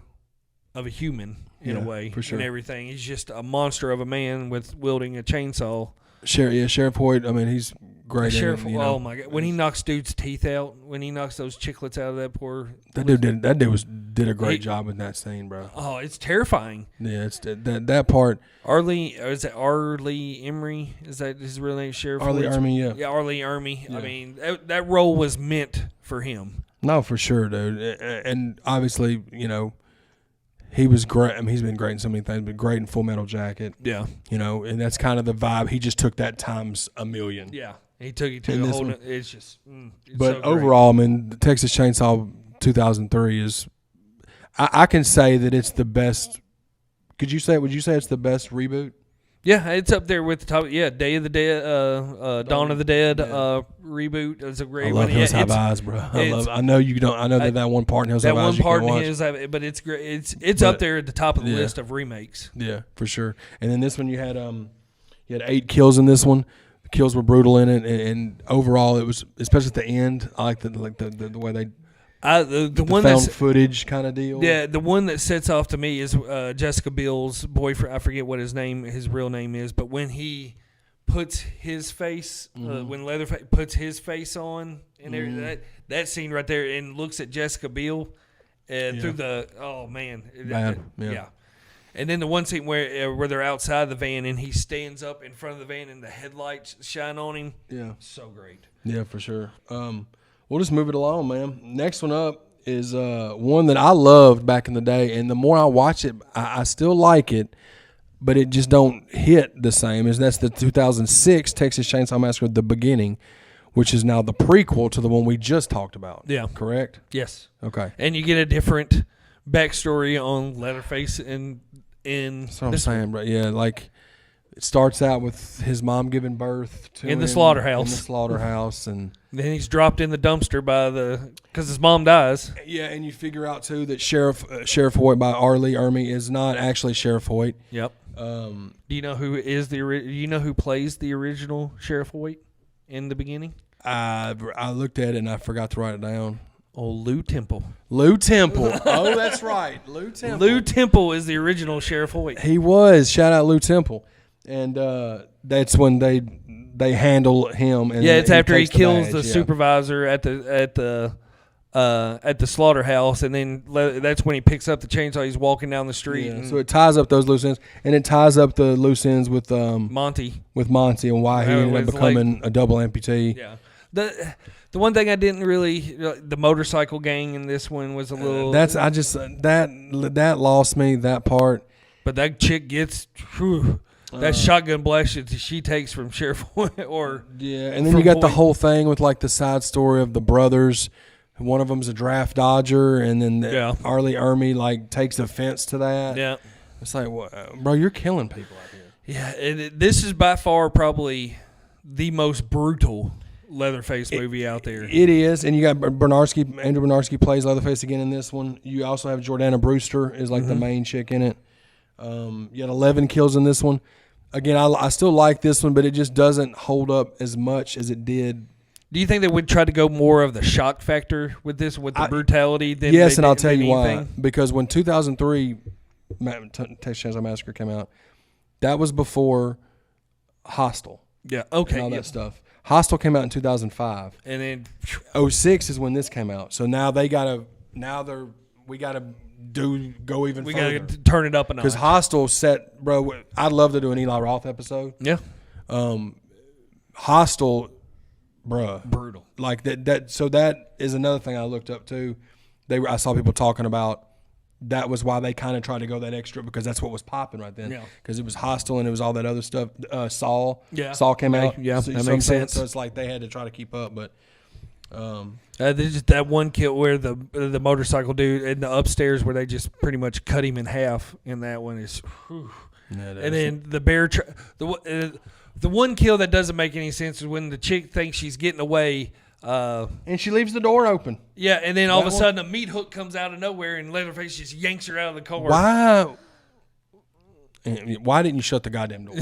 of a human in a way, for sure. And everything. He's just a monster of a man wielding a chainsaw. Sheriff Hoyt. I mean, he's great. Oh my God! When he knocks dude's teeth out, when he knocks those chiclets out of that poor dude did a great job in that scene, bro. Oh, it's terrifying. Yeah, it's that part. Is it R. Lee Emery? Is that his real name? Sheriff R. Lee Ermey, yeah. Yeah, R. Lee Ermey. Yeah. I mean, that role was meant for him. No, for sure, dude. And obviously, he was great. I mean, he's been great in so many things, but great in Full Metal Jacket. Yeah. And that's kind of the vibe. He just took that times a million. Yeah. He took it to the whole. It's just. But so overall, I mean, the Texas Chainsaw 2003 is. I can say that it's the best. Would you say it's the best reboot? Yeah, it's up there with the top. Yeah, Day of the Dead, Dawn of the Dead reboot. It's a great one. I love Hills Have Eyes, bro. I know you don't. I know that one part in Hills Have Eyes. That one part in Hills Have Eyes, but it's great. It's up there at the top of the list of remakes. Yeah, for sure. And then this one, you had 8 kills in this one. The kills were brutal in it, and overall, it was, especially at the end. I like the way they. The one found footage kind of deal. Yeah, the one that sets off to me is Jessica Biel's boyfriend. I forget what his real name is, but when he puts his face, when Leatherface puts his face on, and that scene right there, and looks at Jessica Biel, through the Bad. Yeah. And then the one scene where they're outside the van and he stands up in front of the van and the headlights shine on him. Yeah, so great. Yeah, for sure. We'll just move it along, man. Next one up is one that I loved back in the day, and the more I watch it, I still like it, but it just don't hit the same. That's the 2006 Texas Chainsaw Massacre: The Beginning, which is now the prequel to the one we just talked about. Yeah, correct. Yes. Okay. And you get a different backstory on Leatherface in that's what I'm saying, bro. Yeah, like. It starts out with his mom giving birth to in the slaughterhouse. In the slaughterhouse, and then he's dropped in the dumpster because his mom dies. Yeah, and you figure out too that Sheriff Hoyt by R. Lee Ermey is not actually Sheriff Hoyt. Yep. Do you know who is do you know who plays the original Sheriff Hoyt in the beginning? I looked at it and I forgot to write it down. Oh, Lou Temple. Lou Temple. Oh, that's right, Lou Temple. Lou Temple is the original Sheriff Hoyt. He was. Shout out Lou Temple. And that's when they handle him. And it's after he kills the supervisor at the slaughterhouse, and then that's when he picks up the chainsaw. He's walking down the street. Yeah, so it ties up those loose ends, and it ties up the loose ends with Monty. With Monty and why he ended up becoming a double amputee. Yeah. The one thing I didn't really the motorcycle gang in this one was a little. That lost me, that part. But that chick gets. Whew, that shotgun blast that she takes from Sheriff Hoyt, and then you got the whole thing with like the side story of the brothers. One of them's a draft dodger, and then R. Lee Ermey like takes offense to that. Yeah, it's like, bro, you're killing people out here. Yeah, this is by far probably the most brutal Leatherface movie out there. It is, and you got Bernarski. Andrew Bernarski plays Leatherface again in this one. You also have Jordana Brewster is like the main chick in it. You had 11 kills in this one. Again, I still like this one, but it just doesn't hold up as much as it did. Do you think they would try to go more of the shock factor with this, with the brutality? Than yes, they and I'll did tell you anything? why. Because when 2003 Texas Chainsaw Massacre came out, that was before Hostel. Yeah. Okay. And all that stuff. Hostel came out in 2005. And then 2006 is when this came out. So now we gotta go even we further. got to turn it up a notch. Because Hostel set, bro, I'd love to do an Eli Roth episode. Yeah. Hostel, bruh. Brutal. Like that. So that is another thing I looked up too. I saw people talking about. That was why they kind of tried to go that extra, because that's what was popping right then. Yeah. Because it was Hostel and it was all that other stuff. Saul. Yeah. Saul came out. Yeah, So, that makes sense. So it's like they had to try to keep up, but. There's just that one kill where the motorcycle dude in the upstairs where they just pretty much cut him in half. And that one is. Whew. And then the bear. The one kill that doesn't make any sense is when the chick thinks she's getting away. And she leaves the door open. Yeah, and then all of a sudden a meat hook comes out of nowhere and Leatherface just yanks her out of the car. Why didn't you shut the goddamn door?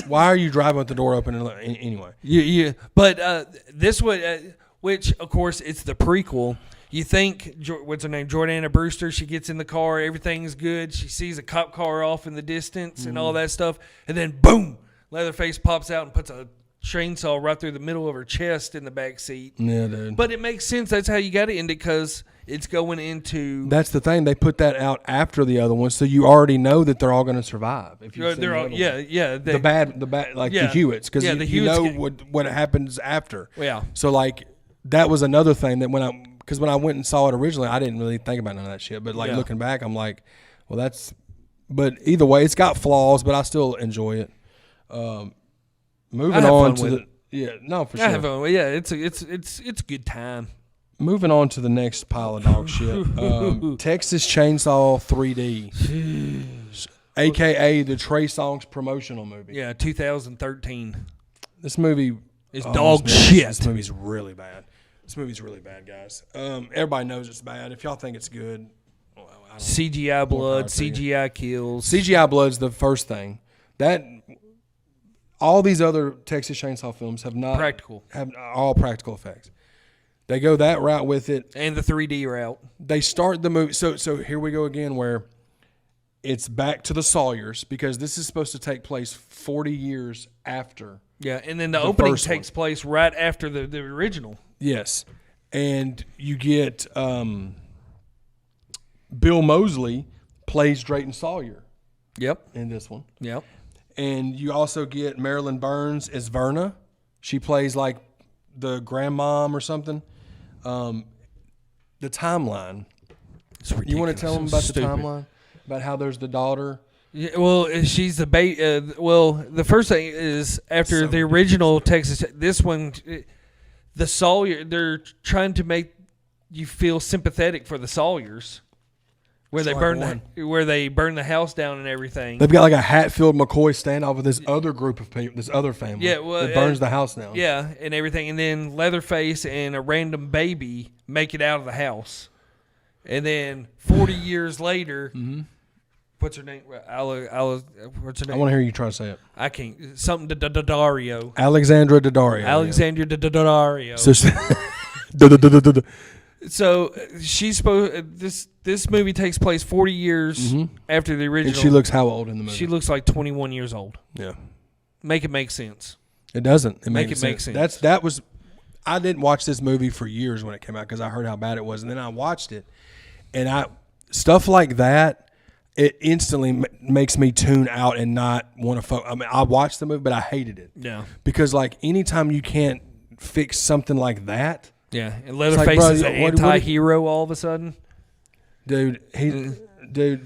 Why are you driving with the door open? Anyway. Yeah. But this would, which of course it's the prequel. You think what's her name, Jordana Brewster? She gets in the car, everything's good. She sees a cop car off in the distance and all that stuff, and then boom, Leatherface pops out and puts a chainsaw right through the middle of her chest in the back seat. Yeah, dude. But it makes sense. That's how you got to end it, because it's going into. That's the thing. They put that out after the other one, so you already know that they're all going to survive. If you've seen the other one. The bad, like the Hewitts, because you know what happens after. Yeah. So like that was another thing that when I went and saw it originally, I didn't really think about none of that shit. But like looking back, I'm like, well, that's. But either way, it's got flaws, but I still enjoy it. Moving on to the for sure. I have fun. Yeah, it's a good time. Moving on to the next pile of dog shit. Texas Chainsaw 3D, aka the Trey Songz promotional movie. Yeah, 2013. This movie is dog shit. This movie's really bad. Guys. Everybody knows it's bad. If y'all think it's good, well, CGI blood, CGI kills. CGI blood's the first thing. All these other Texas Chainsaw films have all practical effects. They go that route with it, and the 3D route. They start the movie. So here we go again, where it's back to the Sawyers, because this is supposed to take place 40 years after. Yeah, and then the opening takes place right after the original. Yes, and you get Bill Moseley plays Drayton Sawyer. Yep. In this one. Yep. And you also get Marilyn Burns as Verna. She plays like the grandmom or something. The timeline. You want to tell them about the timeline? About how there's the daughter? Yeah, well, she's the baby. Well, the first thing is after the original Texas, this one, the Sawyer, they're trying to make you feel sympathetic for the Sawyers. Where they burn the house down and everything. They've got like a Hatfield McCoy standoff with this other group of people, this other family. Yeah, well, that burns the house down. Yeah, and everything, and then Leatherface and a random baby make it out of the house, and then 40 years later, what's her name? What's her name? I want to hear you try to say it. I can't. Something Daddario. Alexandra Daddario. Alexandra Daddario. So she's supposed. This movie takes place 40 years after the original. And she looks how old in the movie? She looks like 21 years old. Yeah. Make it make sense. It doesn't. It make sense. I didn't watch this movie for years when it came out because I heard how bad it was, and then I watched it, and stuff like that, it instantly makes me tune out and not want to focus. I mean, I watched the movie, but I hated it. Yeah. Because like anytime you can't fix something like that. Yeah, and Leatherface is an anti-hero all of a sudden. Dude,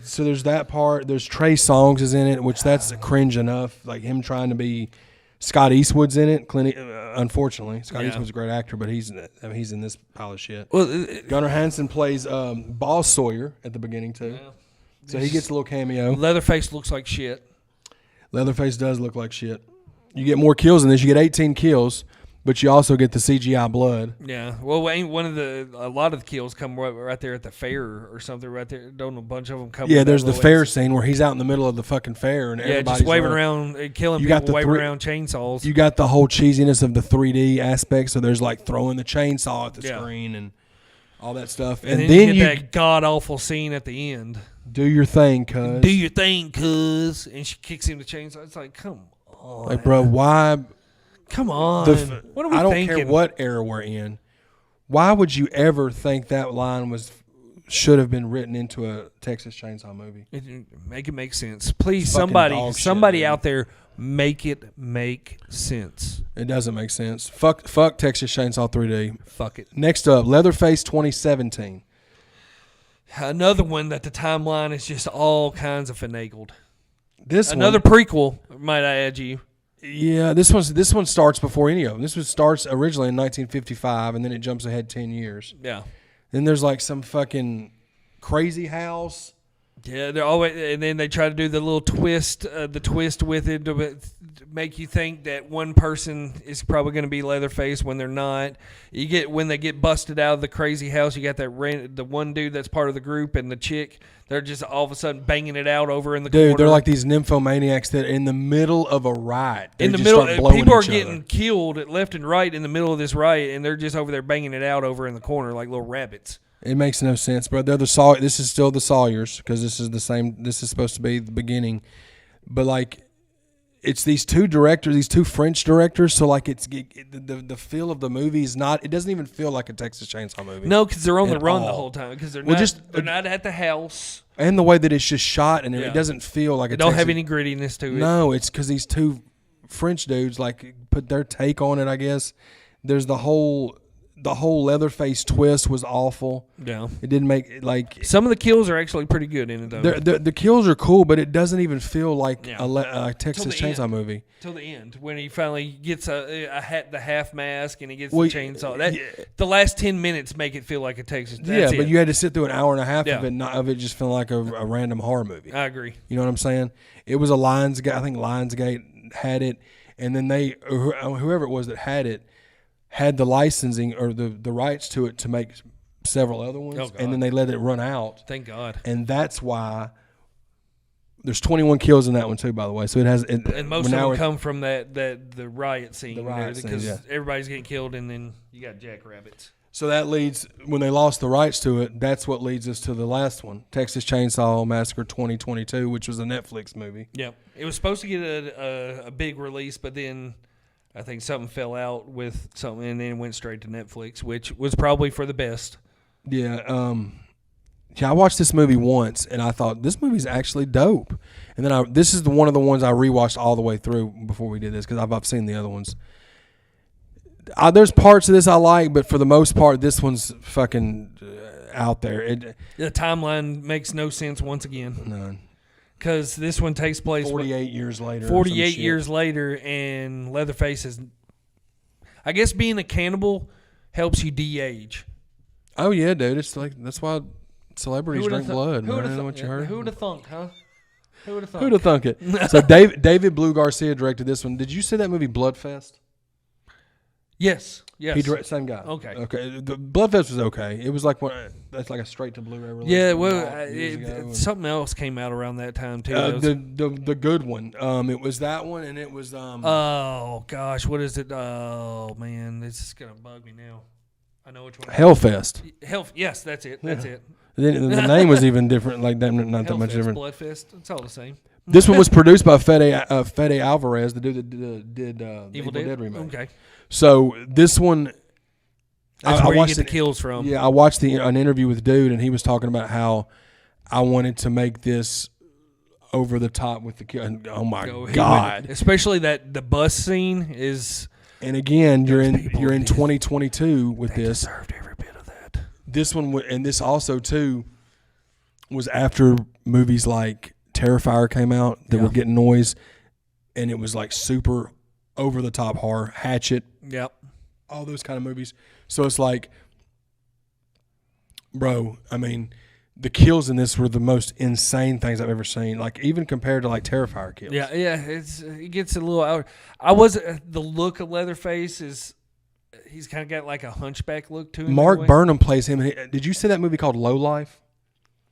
so there's that part. There's Trey Songz is in it, which that's cringe enough. Like him trying to be Scott Eastwood's in it. Unfortunately, Scott Eastwood's a great actor, but he's in this pile of shit. Well, Gunnar Hansen plays Boss Sawyer at the beginning too, so he gets a little cameo. Leatherface looks like shit. Leatherface does look like shit. You get more kills in this. You get 18 kills, but you also get the CGI blood. Yeah. Well, ain't a lot of the kills come right there at the fair or something right there. Don't a bunch of them come? Yeah, there's the fair scene where he's out in the middle of the fucking fair and everybody's just waving around, killing people, waving around chainsaws. You got the whole cheesiness of the 3D aspect, so there's like throwing the chainsaw at the screen and all that stuff. And then you get that god-awful scene at the end. Do your thing, cuz. Do your thing, cuz. And she kicks him the chainsaw. It's like, come on. Like, bro, why... Come on. What are we thinking? I don't care what era we're in. Why would you ever think that line should have been written into a Texas Chainsaw movie? Make it make sense. Please, somebody out there, make it make sense. It doesn't make sense. Fuck Texas Chainsaw 3D. Fuck it. Next up, Leatherface 2017. Another one that the timeline is just all kinds of finagled. Another prequel, might I add you. Yeah, this one starts before any of them. This one starts originally in 1955, and then it jumps ahead 10 years. Yeah. Then there's like some fucking crazy house. Yeah, they're always, and then they try to do the little twist with it to make you think that one person is probably going to be Leatherface when they're not. When they get busted out of the crazy house, you got the one dude that's part of the group and the chick. They're just all of a sudden banging it out over in the corner. Dude, they're like these nymphomaniacs that in the middle of a riot. In the middle, people are getting killed left and right in the middle of this riot, and they're just over there banging it out over in the corner like little rabbits. It makes no sense, bro. This is still the Sawyers because this is the same. This is supposed to be the beginning, but like, it's these two French directors. So like, the feel of the movie is not. It doesn't even feel like a Texas Chainsaw movie. No, because they're on the run the whole time. Because they're not at the house. And the way that it's just shot, and it doesn't feel like it don't have any grittiness to it. No, it's because these two French dudes like put their take on it. I guess there's the whole Leatherface twist was awful. Yeah, it didn't make like some of the kills are actually pretty good in it though. The kills are cool, but it doesn't even feel like a Texas Chainsaw movie till the end when he finally gets the half mask and he gets the chainsaw. The last 10 minminutes make it feel like a Texas. But you had to sit through an hour and a half of it just feeling like a random horror movie. I agree. You know what I'm saying? It was a Lionsgate. I think Lionsgate had it, and then whoever it was that had it. Had the licensing or the rights to it to make several other ones, and then they let it run out. Thank God. And that's why there's 21 kills in that one too, by the way. So it has, and most of them come from the riot scene. The riot scene, because everybody's getting killed, and then you got jackrabbits. So that leads, when they lost the rights to it, that's what leads us to the last one, Texas Chainsaw Massacre 2022, which was a Netflix movie. Yep, it was supposed to get a big release, but then I think something fell out with something, and then it went straight to Netflix, which was probably for the best. Yeah, I watched this movie once, and I thought, this movie's actually dope. And then this is one of the ones I rewatched all the way through before we did this, because I've seen the other ones. There's parts of this I like, but for the most part, this one's fucking out there. The timeline makes no sense once again. None. Because this one takes place 48 years later. 48 years later, and Leatherface is, I guess, being a cannibal helps you de-age. Oh yeah, dude. It's like that's why celebrities drink blood. Who would have thunk, huh? Who would have thunk it? So David Blue Garcia directed this one. Did you see that movie Bloodfest? Yes. Same guy. Okay. The Bloodfest was okay. It was like that's like a straight to Blu-ray release. Yeah, well, something else came out around that time too. The good one. It was that one, and it was. Oh gosh, what is it? Oh man, this is gonna bug me now. I know which one. Hellfest. Yes, that's it. That's it. The name was even different, like that. Not that much different. Bloodfest. It's all the same. This one was produced by Fede Alvarez, the dude that did Evil Dead remake. Okay. So this one, that's where you get the kills from. Yeah, I watched an interview with dude, and he was talking about how I wanted to make this over the top with the kill. Oh my God! Especially the bus scene is. And again, you're in 2022 with they this. Deserved every bit of that. This one, and this also too, was after movies like Terrifier came out that were getting noise, and it was like super over the top horror, Hatchet, all those kind of movies. So it's like, bro, I mean, the kills in this were the most insane things I've ever seen. Like even compared to like Terrifier kills. Yeah, it gets a little out. The look of Leatherface is he's kind of got like a hunchback look to him. Mark anyway. Burnham plays him. Did you see that movie called Low Life?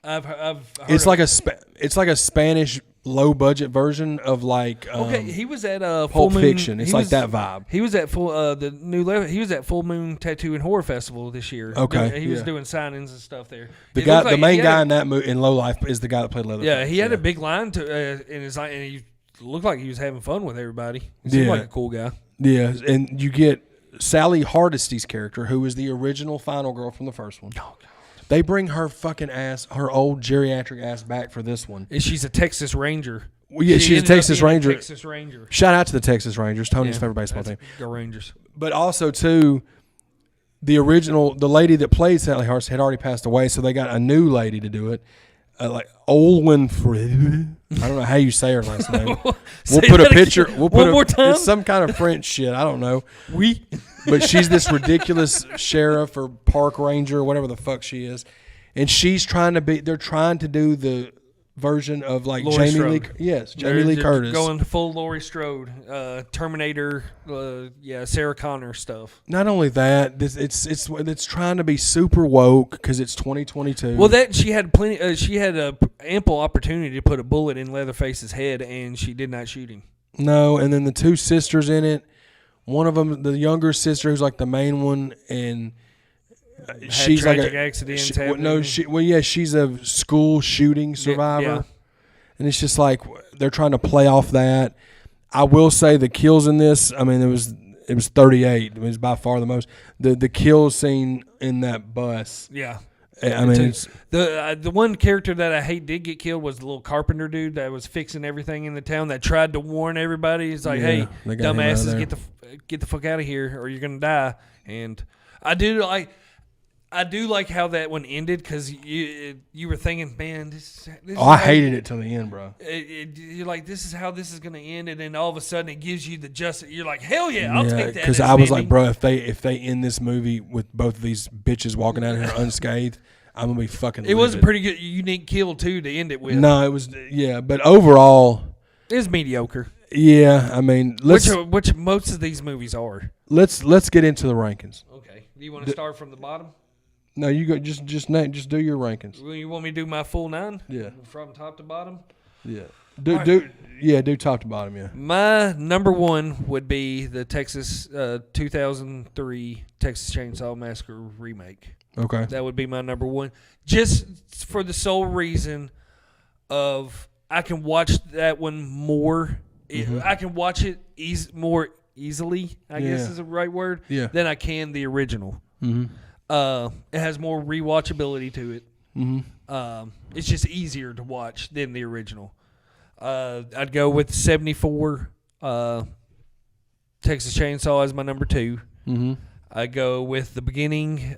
I've heard It's of like a Spanish low budget version of like okay, he was at Pulp Full Moon. Fiction. It's like that vibe. He was at he was at Full Moon Tattoo and Horror Festival this year. Okay, he was doing signings and stuff there. The main guy in that movie in Low Life is the guy that played Leatherface. Yeah, he had a big line in his line, and he looked like he was having fun with everybody. He seemed like a cool guy. Yeah, and you get Sally Hardisty's character, who is the original final girl from the first one. Oh, God. They bring her fucking ass, her old geriatric ass back for this one. And she's a Texas Ranger. Well, yeah, she's a Texas Ranger. Texas Ranger. Shout out to the Texas Rangers, Tony's favorite baseball team. Go Rangers. But also, too, the lady that played Sally Hardesty had already passed away, so they got a new lady to do it. Like Olwen, I don't know how you say her last name. We'll put a picture. We'll put one more time. It's some kind of French shit. I don't know. But she's this ridiculous sheriff or park ranger or whatever the fuck she is, and she's trying to be. They're trying to do the version of like Laurie Jamie Lee. Strode. Yes, Jamie Lee Curtis. Going full Laurie Strode, Terminator, Sarah Connor stuff. Not only that, it's trying to be super woke because it's 2022. Well, that she had plenty. She had a ample opportunity to put a bullet in Leatherface's head, and she did not shoot him. No, and then the two sisters in it. One of them, the younger sister, who's like the main one, and she's like accidents. She's a school shooting survivor, Yeah. and it's just like they're trying to play off that. I will say the kills in this. I mean, it was 38. It was by far the most. The kill scene in that bus. Yeah. I mean, the one character that I hate did get killed was the little carpenter dude that was fixing everything in the town that tried to warn everybody. He's like, "Hey, dumbasses, get the fuck out of here, or you're gonna die." And I do like how that one ended because you were thinking, man, this I hated it till the end, bro. You're like, this is how this is gonna end, and then all of a sudden it gives you the justice. You're like, hell yeah, I'll take that. Because I was like, bro, if they end this movie with both of these bitches walking out of here unscathed, I'm gonna be fucking. It was a pretty good, unique kill too to end it with. No, it was but overall, it was mediocre. Yeah, I mean, which most of these movies are. Let's get into the rankings. Okay, do you want to start from the bottom? No, you go. Just do your rankings. Well, you want me to do my full 9? Yeah, from top to bottom. Yeah, do top to bottom. Yeah. My number 1 would be the 2003 Texas Chainsaw Massacre remake. Okay, that would be my number 1, just for the sole reason of I can watch that one more. Mm-hmm. I can watch it more easily. I guess is the right word. Yeah. Than I can the original. Mm-hmm. It has more rewatchability to it. Mm-hmm. It's just easier to watch than the original. I'd go with 74 Texas Chainsaw as my number 2. Mm-hmm. I go with the beginning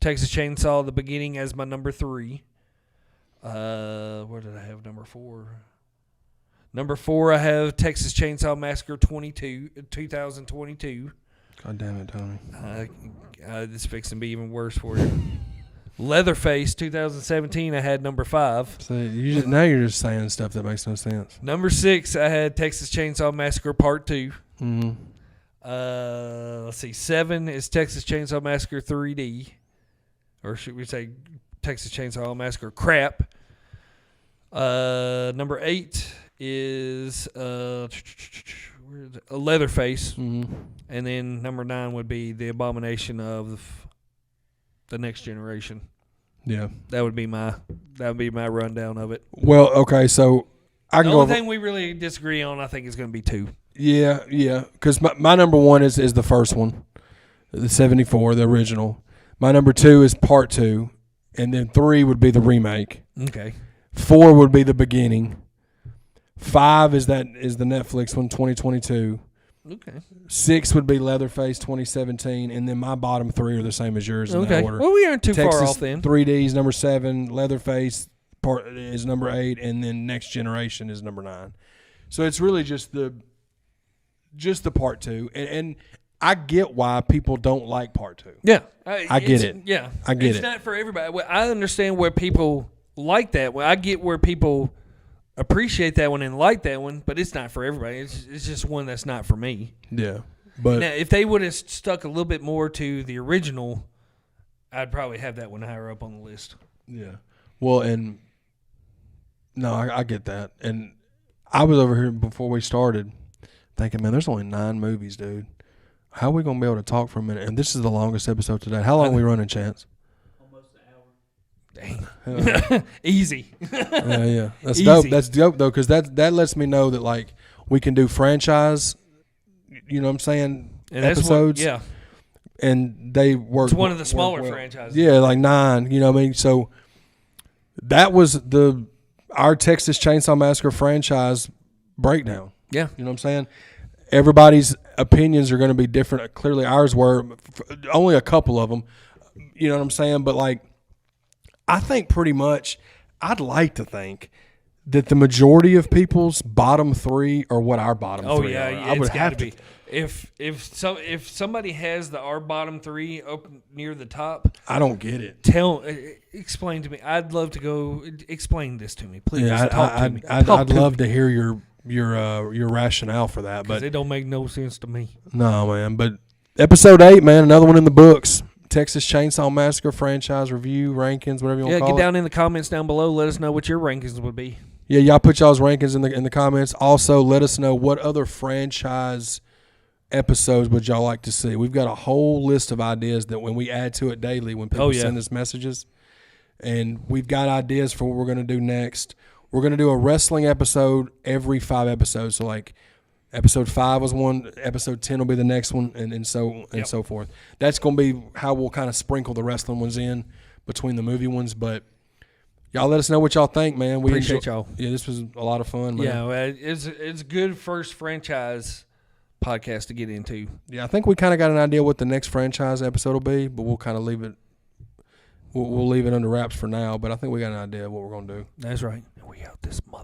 Texas Chainsaw the beginning as my number 3. Where did I have number 4? Number 4 I have Texas Chainsaw Massacre 2022. God damn it, Tony. This is fixing to be even worse for you. Leatherface 2017 I had number 5. So now you're just saying stuff that makes no sense. Number 6 I had Texas Chainsaw Massacre Part 2. Mm-hmm. Let's see. 7 is Texas Chainsaw Massacre 3D, or should we say Texas Chainsaw Massacre crap. Number 8 is Leatherface, and then number 9 would be the Abomination of the Next Generation. Yeah, that would be my rundown of it. Well, okay, so I can the go. only thing we really disagree on, I think, is going to be 2. Yeah, because my number 1 is the first one, the 74, the original. My number 2 is Part 2, and then 3 would be the remake. Okay. 4 would be the beginning. 5 is the Netflix one, 2022. Okay. 6 would be Leatherface 2017, and then my bottom 3 are the same as yours in that order. Well, we aren't too Texas far off then. 3D is number 7, Leatherface is number 8, and then Next Generation is number 9. So it's really just the Part 2, and I get why people don't like Part 2. Yeah, I get it. Yeah, I get it. It's not for everybody. Well, I understand where people like that. Well, I get where people appreciate that one and like that one, but it's not for everybody. It's just one that's not for me. Yeah. But now, if they would have stuck a little bit more to the original, I'd probably have that one higher up on the list. yeah, well, and no, I get that, and I was over here before we started thinking, man, there's only 9 movies, dude. How are we gonna be able to talk for a minute? And this is the longest episode today. How long are we running, Chance? Almost an hour. Dang, easy. Yeah, that's Easy. dope. That's dope though, because that lets me know that like we can do franchise. You know what I'm saying? And that's Episodes. yeah, And they work. it's one of the work smaller well. franchises. Yeah, like 9. You know what I mean? So that was our Texas Chainsaw Massacre franchise breakdown. Yeah. You know what I'm saying? Everybody's opinions are going to be different. Clearly, ours were only a couple of them. You know what I'm saying? But like, I think pretty much, I'd like to think that the majority of people's bottom 3 are what our bottom 3 Oh yeah, are. yeah, I would it's have got to to. be. If somebody has our bottom 3 up near the top, I don't get it. explain to me. I'd love to go explain this to me, please. Yeah, Talk to me. I'd Talk to love me. to hear your rationale for that, 'Cause but it don't make no sense to me. no, man. But episode 8, man, another one in the books. Texas Chainsaw Massacre franchise review, rankings, whatever you want Yeah, to call get it. down in the comments down below. Let us know what your rankings would be. Yeah, y'all put y'all's rankings in the comments. Also, let us know what other franchise episodes would y'all like to see. We've got a whole list of ideas that when we add to it daily, when people send us messages, and we've got ideas for what we're going to do next. We're going to do a wrestling episode every 5 episodes. So like episode 5 was one, episode 10 will be the next one, and so forth. That's going to be how we'll kind of sprinkle the wrestling ones in between the movie ones, but y'all let us know what y'all think, man. We Appreciate y'all. Yeah, this was a lot of fun, man. Yeah, it's a good first franchise podcast to get into. Yeah, I think we kind of got an idea what the next franchise episode will be, but we'll kind of leave it. We'll leave it under wraps for now. But I think we got an idea of what we're gonna do. That's right. And we out this month.